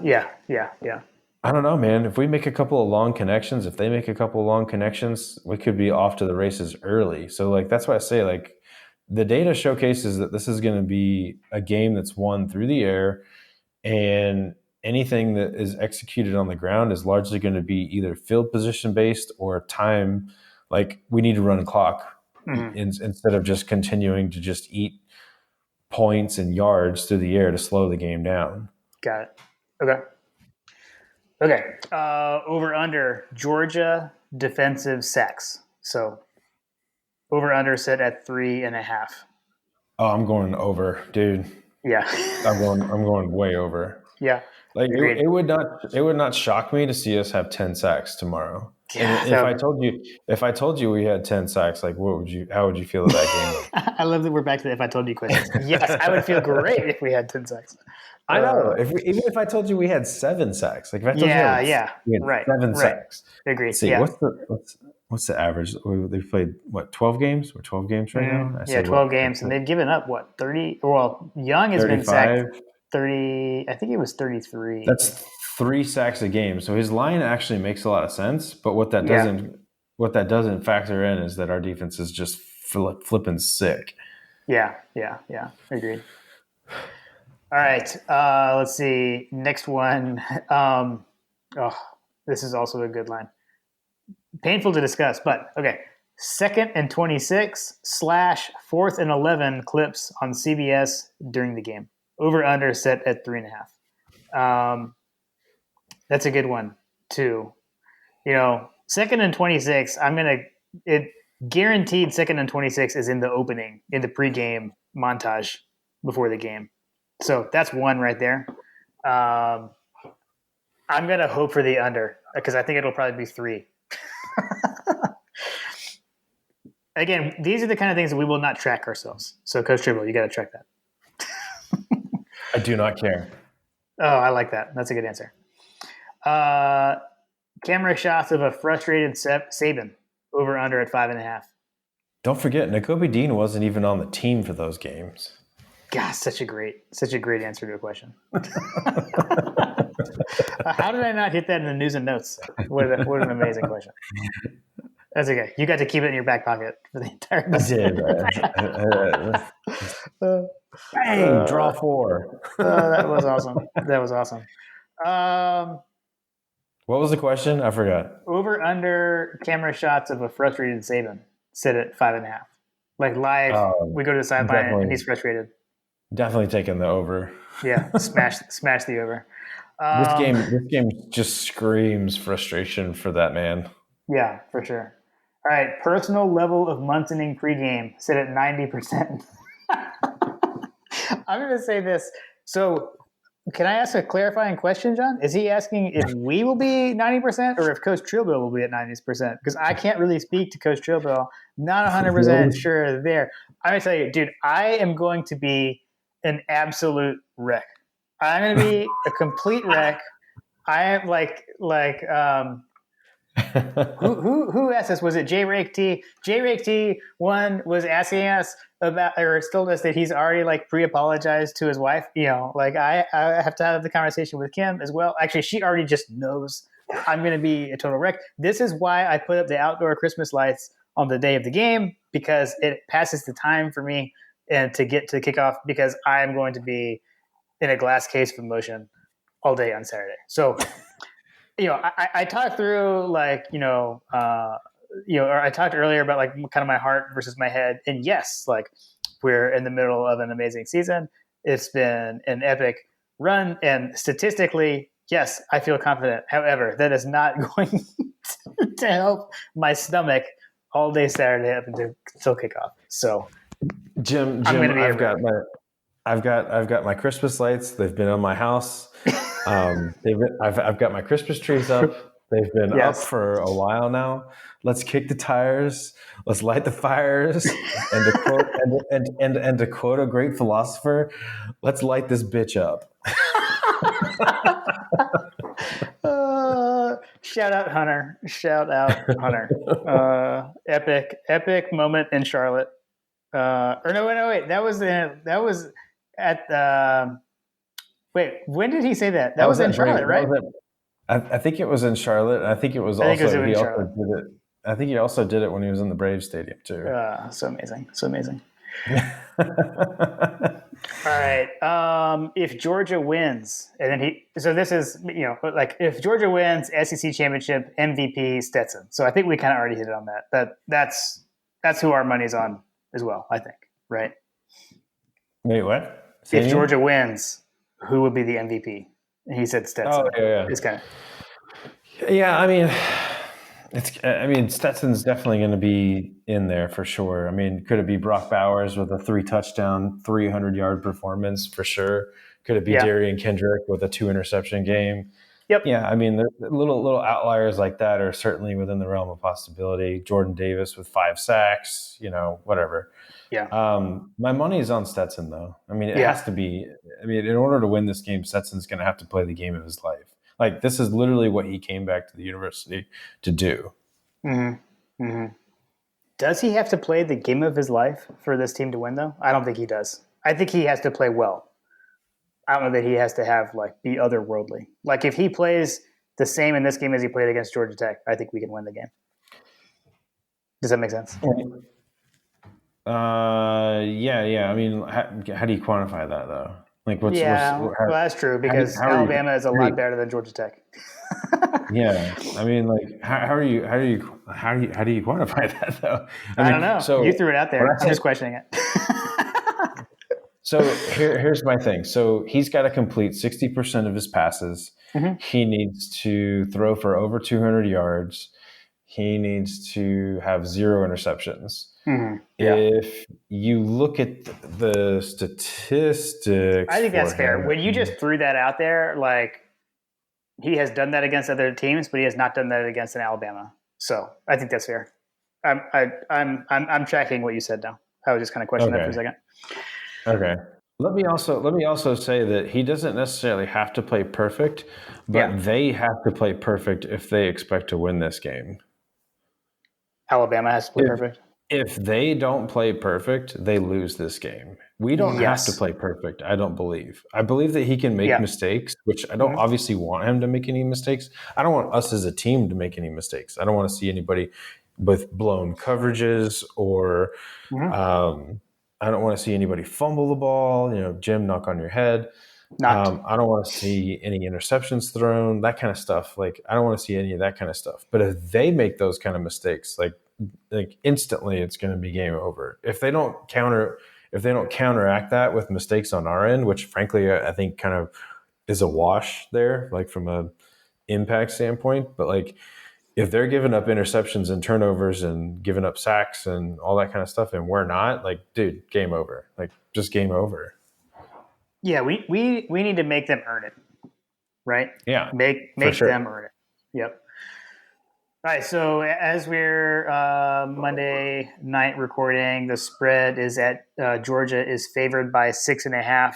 Yeah. Yeah. Yeah. I don't know, man. If we make a couple of long connections, if they make a couple of long connections, we could be off to the races early. So like that's why I say like the data showcases that this is going to be a game that's won through the air, and anything that is executed on the ground is largely going to be either field position based or time. Like, we need to run a clock instead of just continuing to just eat points and yards through the air to slow the game down. Got it. Okay. Okay. Over under Georgia defensive sacks. So over under set at 3.5. Oh, I'm going over, dude. Yeah. I'm going way over. Yeah. Like, it would not shock me to see us have 10 sacks tomorrow. Yeah, and if I told you we had 10 sacks, like, how would you feel about that game? I love that we're back to the if I told you questions. Yes, I would feel great if we had 10 sacks. I know. Even if I told you we had 7 sacks, like if I told you we had 7 sacks. Agreed. Let's see, what's the average? They've played 12 games? We're 12 games right now. 12 games, and they've given up 30. Well, Young has 35? Been sacked 30. I think it was 33. That's 3 sacks a game. So his line actually makes a lot of sense. But what that doesn't factor in is that our defense is just flipping sick. Yeah. Agreed. All right. Let's see. Next one. This is also a good line. Painful to discuss, but okay. 2nd and 26 / 4th and 11 clips on CBS during the game. Over under set at 3.5. That's a good one too. 2nd and 26. It guaranteed 2nd and 26 is in the opening, in the pregame montage before the game. So that's one right there. I'm gonna hope for the under because I think it'll probably be 3. Again, these are the kind of things that we will not track ourselves. So, Coach Tribble, you got to track that. I do not care. Oh, I like that. That's a good answer. Camera shots of a frustrated Saban. Over under at 5.5. Don't forget, Nakobe Dean wasn't even on the team for those games. Gosh, such a great answer to a question. How did I not hit that in the news and notes? What an amazing question. That's okay. You got to keep it in your back pocket for the entire I did. Bang, draw 4. That was awesome. What was the question? I forgot. Over under camera shots of a frustrated Saban. Sit at 5.5. Like live, we go to the sideline and he's frustrated. Definitely taking the over. Yeah, smash the over. This game just screams frustration for that man. Yeah, for sure. All right, personal level of Munsoning pregame sit at 90%. I'm going to say this. So, can I ask a clarifying question, John? Is he asking if we will be 90% or if Coach Trillbill will be at 90%? Because I can't really speak to Coach Trillbill. Not 100% sure there. I'm going to tell you, dude, I am going to be an absolute wreck. I'm going to be a complete wreck. I am who asked us? Was it J Rake T? J Rake T was asking us about, or told us that he's already pre-apologized to his wife. I have to have the conversation with Kim as well. Actually, she already just knows I'm going to be a total wreck. This is why I put up the outdoor Christmas lights on the day of the game, because it passes the time for me and to get to the kickoff, because I am going to be in a glass case of emotion all day on Saturday. So. I talked through or I talked earlier about kind of my heart versus my head. And yes, we're in the middle of an amazing season. It's been an epic run. And statistically, yes, I feel confident. However, that is not going to help my stomach all day Saturday up until kickoff. So Jim, I've got my Christmas lights. They've been on my house. I've got my Christmas trees up. They've been up for a while now. Let's kick the tires. Let's light the fires. And to quote a great philosopher, let's light this bitch up. Shout out Hunter. Epic moment in Charlotte. Wait. That was at. Wait, when did he say that? That was in Charlotte, right? I think it was in Charlotte. I think it was I think he also did it when he was in the Braves stadium too. So amazing. All right. If Georgia wins, and then so this is, like if Georgia wins SEC championship, MVP Stetson. So I think we kind of already hit it on that. That's who our money's on as well. I think, right? Wait, what? Say If it again? Georgia wins, who would be the MVP? And he said Oh, Stetson. yeah, It's kind of yeah. Yeah, I mean, Stetson's definitely going to be in there for sure. I mean, could it be Brock Bowers with a 3-touchdown, 300-yard performance for sure? Could it be yeah. Darian Kendrick with a 2-interception game? Yep. Yeah, I mean, the little outliers like that are certainly within the realm of possibility. Jordan Davis with 5 sacks, whatever. Yeah. My money is on Stetson, though. I mean, it Yeah. has to be. I mean, in order to win this game, Stetson's going to have to play the game of his life. Like, this is literally what he came back to the university to do. Mm-hmm. Mm-hmm. Does he have to play the game of his life for this team to win, though? I don't think he does. I think he has to play well. I don't know that he has to have be otherworldly. Like if he plays the same in this game as he played against Georgia Tech, I think we can win the game. Does that make sense? Yeah. I mean, how do you quantify that though? Like, Well, that's true because Alabama is a lot better than Georgia Tech. Yeah, I mean, like, how do you quantify that though? I don't know. So you threw it out there. I'm just questioning it. So here's my thing. So he's got to complete 60% of his passes. Mm-hmm. He needs to throw for over 200 yards. He needs to have 0 interceptions. Mm-hmm. Yeah. If you look at the statistics, I think that's fair. When you just threw that out there, like he has done that against other teams, but he has not done that against an Alabama. So I think that's fair. I'm tracking what you said now. I was just kind of questioning that for a second. Okay. Let me also say that he doesn't necessarily have to play perfect, but they have to play perfect if they expect to win this game. Alabama has to play perfect. If they don't play perfect, they lose this game. We don't have to play perfect, I don't believe. I believe that he can make mistakes, which I don't obviously want him to make any mistakes. I don't want us as a team to make any mistakes. I don't want to see anybody with blown coverages or I don't want to see anybody fumble the ball, Jim, knock on your head. I don't want to see any interceptions thrown, that kind of stuff. Like, I don't want to see any of that kind of stuff. But if they make those kind of mistakes, like instantly it's going to be game over. If they don't counteract that with mistakes on our end, which frankly I think kind of is a wash there, like from a impact standpoint. But like if they're giving up interceptions and turnovers and giving up sacks and all that kind of stuff, and we're not, like, dude, game over. Like, just game over. Yeah, we need to make them earn it, right? Yeah, make them earn it. Yep. All right. So as we're Monday night recording, the spread is at Georgia is favored by 6.5,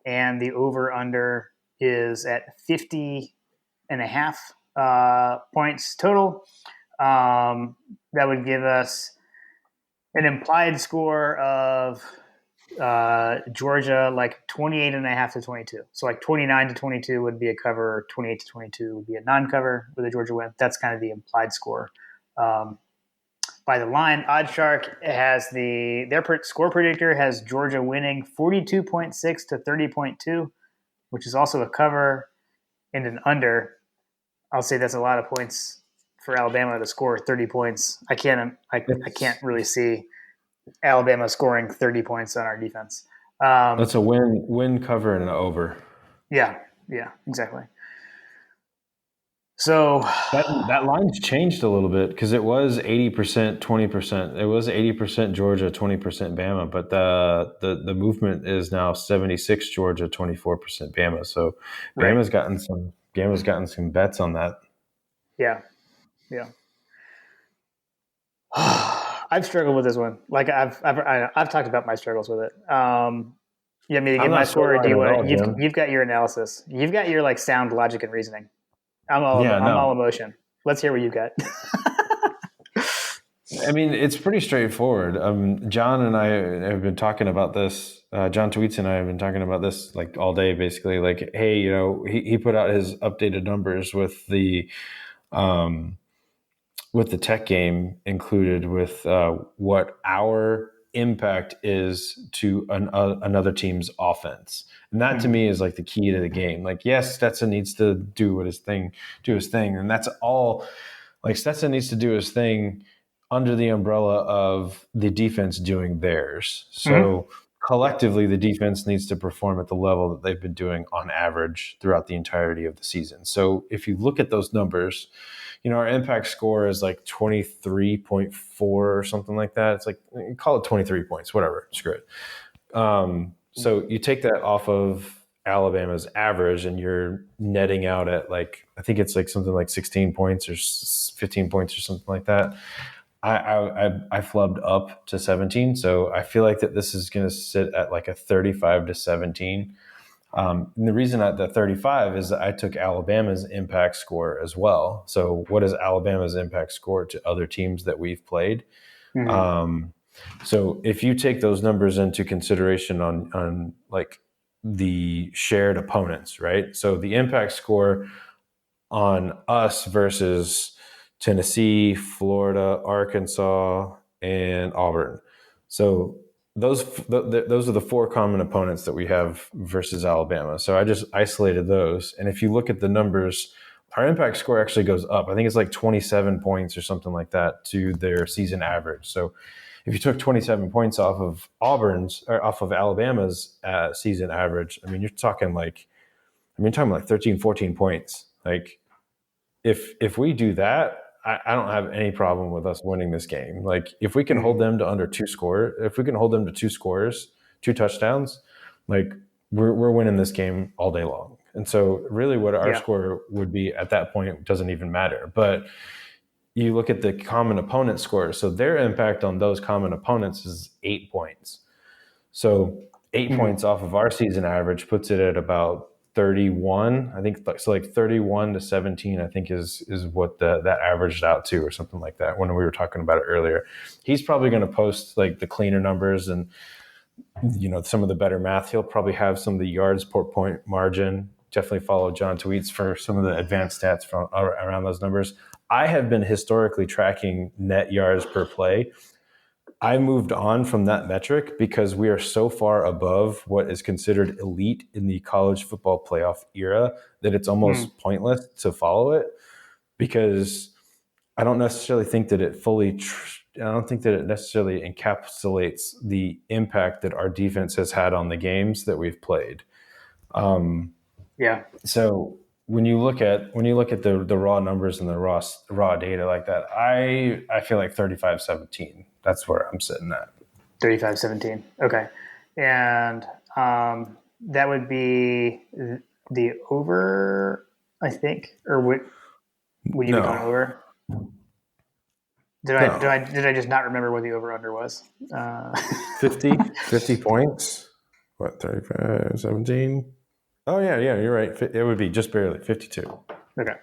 and the over under is at 50.5 points total. That would give us an implied score of Georgia like 28.5 to 22. So like 29 to 22 would be a cover, 28 to 22 would be a non-cover with a Georgia win. That's kind of the implied score. By the line, OddsShark has their score predictor has Georgia winning 42.6 to 30.2, which is also a cover and an under. I'll say that's a lot of points for Alabama to score 30 points. I can't really see Alabama scoring 30 points on our defense. That's a win, cover, and an over. Yeah, exactly. So that line's changed a little bit because it was 80%, 20%. It was 80% Georgia, 20% Bama, but the movement is now 76 Georgia, 24% Bama. So Bama's gotten some bets on that. Yeah. I've struggled with this one. Like I've talked about my struggles with it. You want me to give my score? Or do you want? You've got your analysis. You've got your like sound logic and reasoning. I'm all emotion. Let's hear what you got. I mean, it's pretty straightforward. John and I have been talking about this. John Tweets and I have been talking about this like all day, basically. Like, hey, he put out his updated numbers with the Tech game included with what our impact is to another team's offense. And that to me is like the key to the game. Like, yes, Stetson needs to do his thing. And that's all. Like, Stetson needs to do his thing under the umbrella of the defense doing theirs. So collectively, the defense needs to perform at the level that they've been doing on average throughout the entirety of the season. So if you look at those numbers, our impact score is like 23.4 or something like that. It's like, call it 23 points, whatever, screw it. So you take that off of Alabama's average and you're netting out at like, I think it's like something like 16 points or 15 points or something like that. I flubbed up to 17. So I feel like that this is going to sit at like a 35-17. And the reason at the 35 is that I took Alabama's impact score as well. So what is Alabama's impact score to other teams that we've played? So if you take those numbers into consideration on like the shared opponents, right? So the impact score on us versus Tennessee, Florida, Arkansas, and Auburn. So those are the four common opponents that we have versus Alabama. So I just isolated those. And if you look at the numbers, our impact score actually goes up. I think it's like 27 points or something like that to their season average. So if you took 27 points off of Alabama's season average, I mean, you're talking like 13, 14 points. Like if we do that, I don't have any problem with us winning this game. Like if we can hold them to under two scores, two touchdowns, like we're winning this game all day long. And so really what our score would be at that point doesn't even matter. But you look at the common opponent score. So their impact on those common opponents is 8 points. So 8 points off of our season average puts it at about 31. I think so, like 31-17, I think is what that averaged out to, or something like that when we were talking about it earlier. He's probably going to post like the cleaner numbers and some of the better math. He'll probably have some of the yards per point margin. Definitely follow John Tweets for some of the advanced stats from around those numbers. I have been historically tracking net yards per play. I moved on from that metric because we are so far above what is considered elite in the college football playoff era that it's almost pointless to follow it, because I don't necessarily think that it necessarily encapsulates the impact that our defense has had on the games that we've played. So when you look at the raw numbers and the raw data like that, I feel like 35-17. That's where I'm sitting at. 35-17. Okay. And that would be the over, I think, or would you be going over? Did I just not remember what the over under was? 50 points. What, 35-17? Oh yeah, you're right. It would be just barely 52. Okay.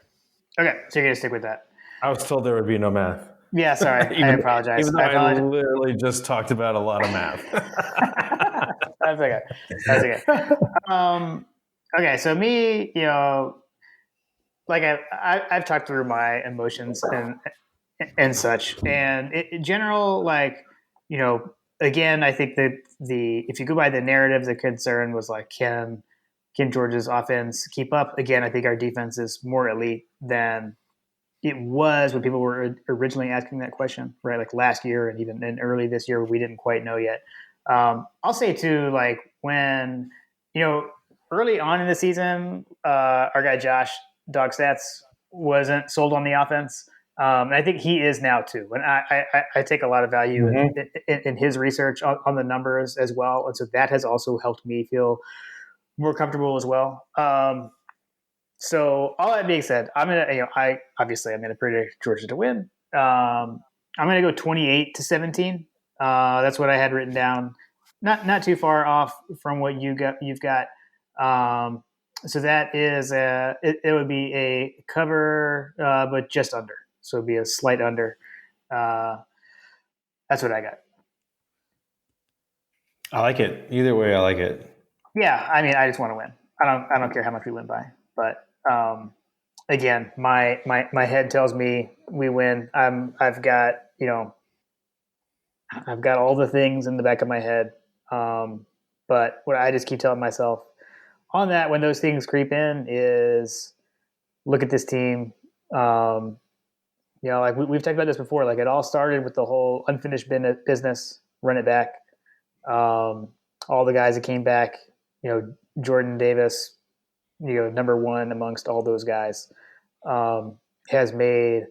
So you're gonna stick with that. I was told there would be no math. Yeah, sorry. I apologize. Even though I literally just talked about a lot of math. That's okay. Okay, so me, like I've talked through my emotions and such, and in general, like, again, I think that if you go by the narrative, the concern was like, can Georgia's offense keep up? Again, I think our defense is more elite than it was when people were originally asking that question, right? Like last year and even in early this year, we didn't quite know yet. I'll say too, like when, early on in the season, our guy Josh Dog Stats wasn't sold on the offense. And I think he is now too. And I take a lot of value in his research on the numbers as well. And so that has also helped me feel more comfortable as well. So all that being said, I'm gonna predict Georgia to win. I'm gonna go 28-17. That's what I had written down. Not too far off from what you've got. So that is it would be a cover, but just under. So it'd be a slight under. That's what I got. I like it. Either way, I like it. Yeah, I mean, I just want to win. I don't care how much we win by, but again, my head tells me we win. I've got I've got all the things in the back of my head. But what I just keep telling myself on that when those things creep in is look at this team. Um, like we've talked about this before. Like it all started with the whole unfinished business, run it back. Um, all the guys that came back, Jordan Davis, number one amongst all those guys, has made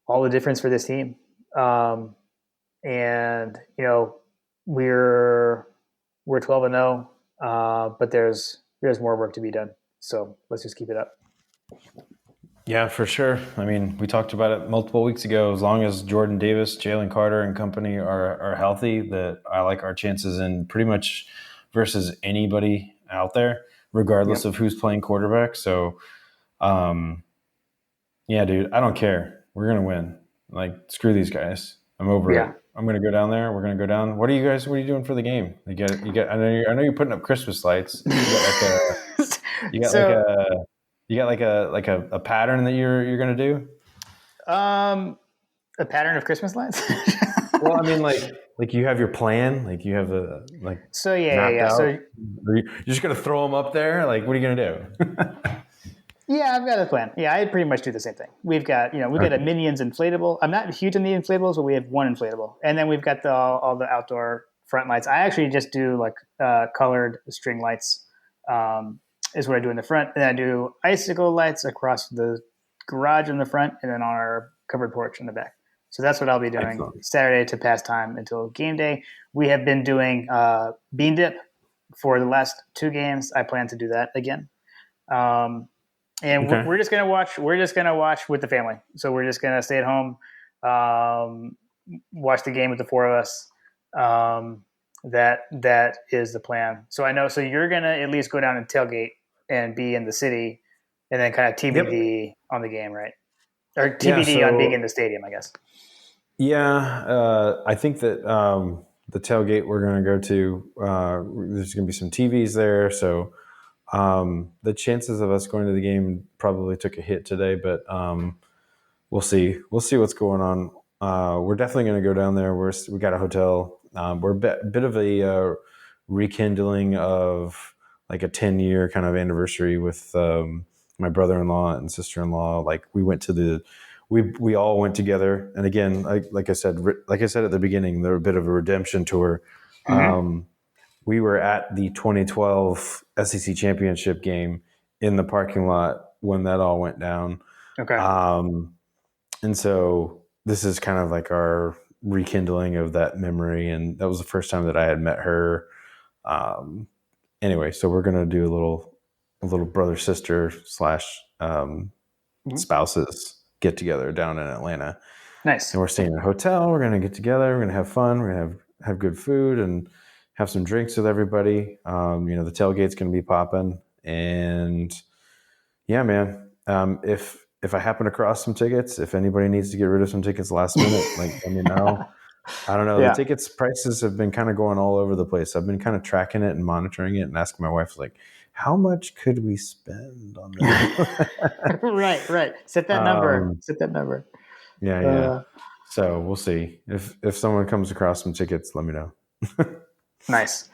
all the difference for this team. And we're 12-0, but there's more work to be done. So let's just keep it up. Yeah, for sure. I mean, we talked about it multiple weeks ago. As long as Jordan Davis, Jalen Carter, and company are healthy, that I like our chances in pretty much versus anybody out there, regardless of who's playing quarterback. So, yeah, dude, I don't care. We're gonna win. Like, screw these guys. I'm over it. I'm gonna go down there. We're gonna go down. What are you doing for the game? You get. I know you're putting up Christmas lights. You got like a pattern that you're gonna do. A pattern of Christmas lights. Well, I mean, like you have your plan, like you have a like. So yeah. Out. So you're just gonna throw them up there. Like, what are you gonna do? Yeah, I've got a plan. Yeah, I pretty much do the same thing. We've got got a Minions inflatable. I'm not huge on the inflatables, but we have one inflatable, and then we've got all the outdoor front lights. I actually just do like colored string lights. Is what I do in the front, and I do icicle lights across the garage in the front, and then on our covered porch in the back. So that's what I'll be doing Saturday to pass time until game day. We have been doing bean dip for the last 2 games. I plan to do that again. And we're just gonna watch. We're just gonna watch with the family. So we're just gonna stay at home, watch the game with the 4 of us. That is the plan. So I know. So you're gonna at least go down and tailgate and be in the city, and then kind of TBD on the game, right? Or TBD on being in the stadium, I guess. Yeah, I think that the tailgate we're going to go to, there's going to be some TVs there, so the chances of us going to the game probably took a hit today, but we'll see. We'll see what's going on. We're definitely going to go down there. We got a hotel. We're a bit of a rekindling of like a 10-year kind of anniversary with my brother-in-law and sister-in-law. Like we all went together, and again, like I said at the beginning, they're a bit of a redemption tour. Mm-hmm. We were at the 2012 SEC championship game in the parking lot when that all went down. Okay. And so this is kind of like our rekindling of that memory, and that was the first time that I had met her. Anyway, so we're gonna do a little brother sister / spouses get together down in Atlanta. Nice. And we're staying in a hotel. We're gonna get together. We're gonna have fun. We're gonna have good food and have some drinks with everybody. The tailgate's gonna be popping, and yeah, man. If I happen across some tickets, if anybody needs to get rid of some tickets last minute, like let me know. I don't know. Yeah. The tickets prices have been kind of going all over the place. I've been kind of tracking it and monitoring it and asking my wife, like, how much could we spend on this? Right. Set that number. Yeah. So we'll see. If someone comes across some tickets, let me know. Nice.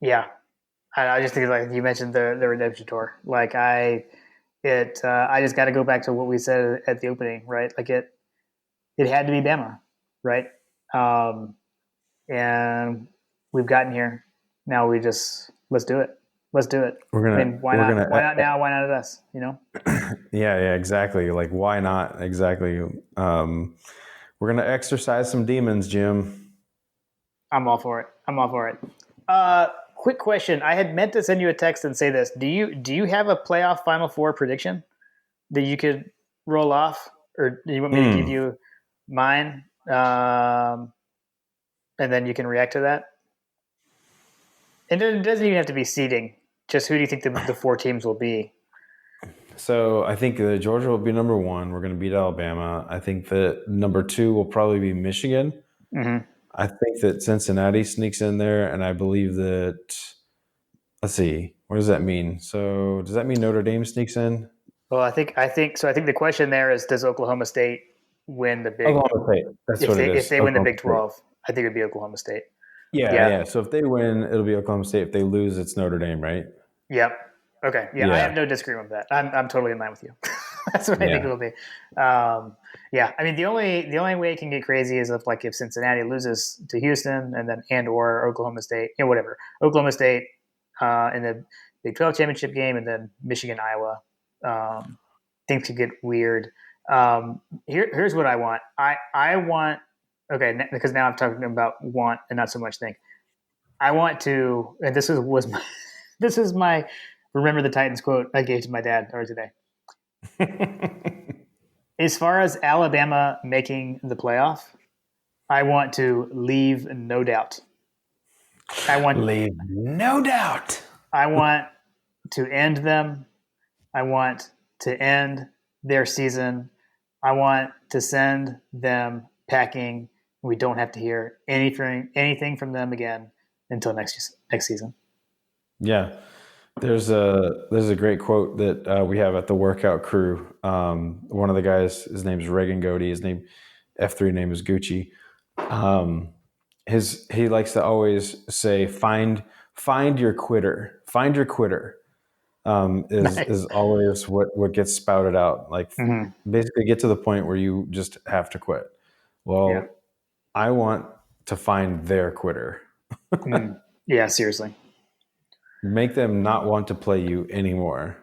Yeah. I just think like you mentioned the redemption tour. Like I just got to go back to what we said at the opening, right? Like it had to be Bama, right? And we've gotten here. Now let's do it. Let's do it. Why not? Why not now? Why not at us? Yeah, exactly. Like why not? Exactly. We're gonna exercise some demons, Jim. I'm all for it. Quick question. I had meant to send you a text and say this. Do you have a playoff Final Four prediction that you could roll off, or do you want me to give you mine, and then you can react to that? And it doesn't even have to be seeding. Just who do you think the 4 teams will be? So I think Georgia will be number 1. We're going to beat Alabama. I think that number 2 will probably be Michigan. Mm-hmm. I think that Cincinnati sneaks in there, and I believe that. Let's see. What does that mean? So does that mean Notre Dame sneaks in? Well, I think the question there is, does Oklahoma State win the Big? Oklahoma State. That's what it If is. they win the Oklahoma Big State. 12, I think it'd be Oklahoma State. Yeah, Yeah. yeah. So if they win, it'll be Oklahoma State. If they lose, it's Notre Dame, right? Yep. Okay. Yeah, I have Yeah, no disagreement with that. I'm totally in line with you. That's what I think it yeah, will be. Yeah, I mean the only way it can get crazy is if Cincinnati loses to Houston and or Oklahoma State, whatever, Oklahoma State in the Big 12 championship game, and then Michigan Iowa. Things could get weird. Here's what I want. I want, okay, because now I'm talking about want and not so much think. I want to, and was my, this is my remember the Titans quote I gave to my dad earlier today. As far as Alabama making the playoff, I want to leave no doubt. I want leave no doubt. I want to end them. I want to end their season. I want to send them packing. We don't have to hear anything from them again until next season. Yeah, there's a great quote that we have at the workout crew. One of the guys, his name's Reagan Godey. His name F3 name is Gucci. Um, he likes to always say, find your quitter. Find your quitter. Nice. Is always what gets spouted out. Like Mm-hmm. basically get to the point where you just have to quit. Yeah. Well, I want to find their quitter. Mm. Yeah. Seriously. Make them not want to play you anymore.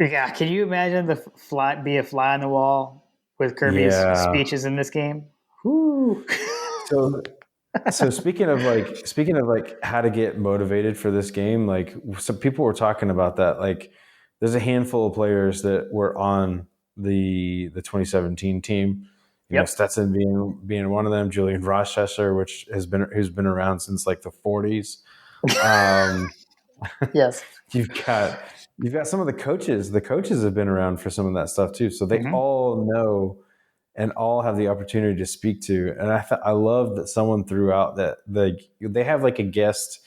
Yeah. Can you imagine be a fly on the wall with Kirby's Yeah. speeches in this game? Whoo. So speaking of like how to get motivated for this game, like some people were talking about that. Like there's a handful of players that were on the 2017 team. You know, Yep. Stetson being one of them, Julian Rochester, who's been around since like the 40s. Um, Yes. you've got some of the coaches. The coaches have been around for some of that stuff too, so they Mm-hmm. all know and all have the opportunity to speak to. And I love that someone threw out that they have like a guest.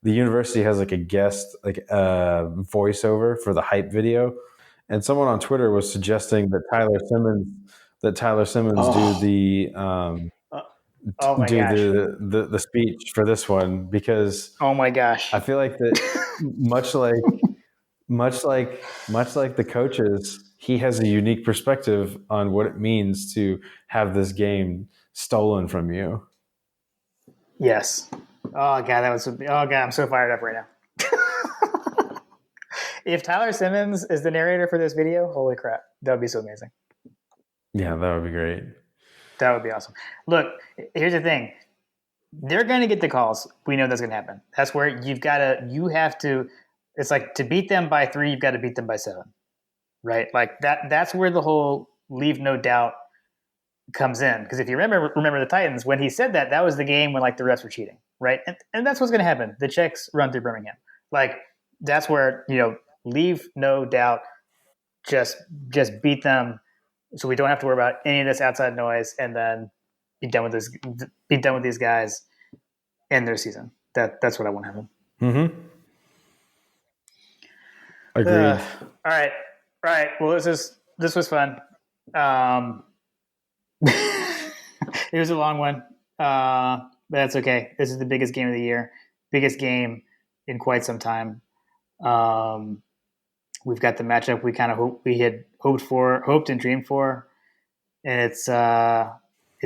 The university has like a guest voiceover for the hype video, and someone on Twitter was suggesting that Tyler Simmons do Oh. the Oh my gosh. the speech for this one because Oh my gosh. I feel like that much like the coaches, he has a unique perspective on what it means to have this game stolen from you. Yes. Oh god, oh god, I'm so fired up right now. If Tyler Simmons is the narrator for this video, holy crap, that would be so amazing. Yeah, that would be great. That would be awesome. Look, here's the thing. They're going to get the calls. We know that's going to happen. That's where you have to, it's like to beat them by 3, you've got to beat them by 7. Right? Like that's where the whole leave no doubt comes in. Because if you remember the Titans, when he said that was the game when like the refs were cheating, right? And that's what's going to happen. The checks run through Birmingham. Like that's where, leave no doubt, just beat them so we don't have to worry about any of this outside noise, and then be done with these guys in their season. That's what I want to happen. Mm-hmm. Agreed. All right. Well, this was fun. It was a long one, but that's okay. This is the biggest game of the year, biggest game in quite some time. We've got the matchup we had hoped and dreamed for, and it's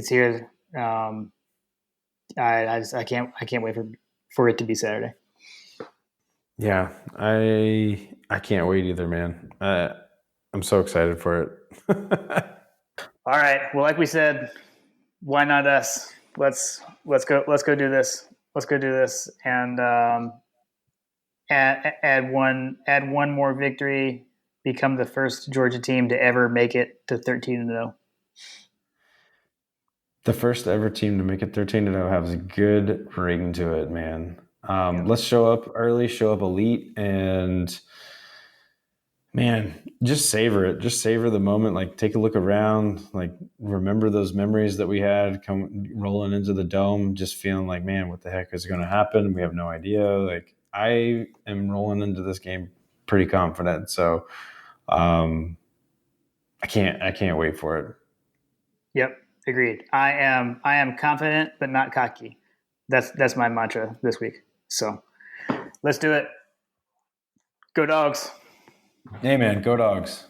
here. I can't wait for it to be Saturday. Yeah, I can't wait either, man. I'm so excited for it. All right. Well, like we said, why not us? Let's go do this. Let's go do this and add one more victory. Become the first Georgia team to ever make it to 13-0. The first ever team to make it 13-0 has a good ring to it, man. Let's show up early, show up elite, and man, just savor it. Just savor the moment. Like, take a look around. Like, remember those memories that we had come rolling into the dome. Just feeling like, man, what the heck is going to happen? We have no idea. Like, I am rolling into this game pretty confident. So I can't wait for it. Yep, agreed. I am confident but not cocky. That's my mantra this week. So let's do it. Go Dogs. Hey man, go Dogs.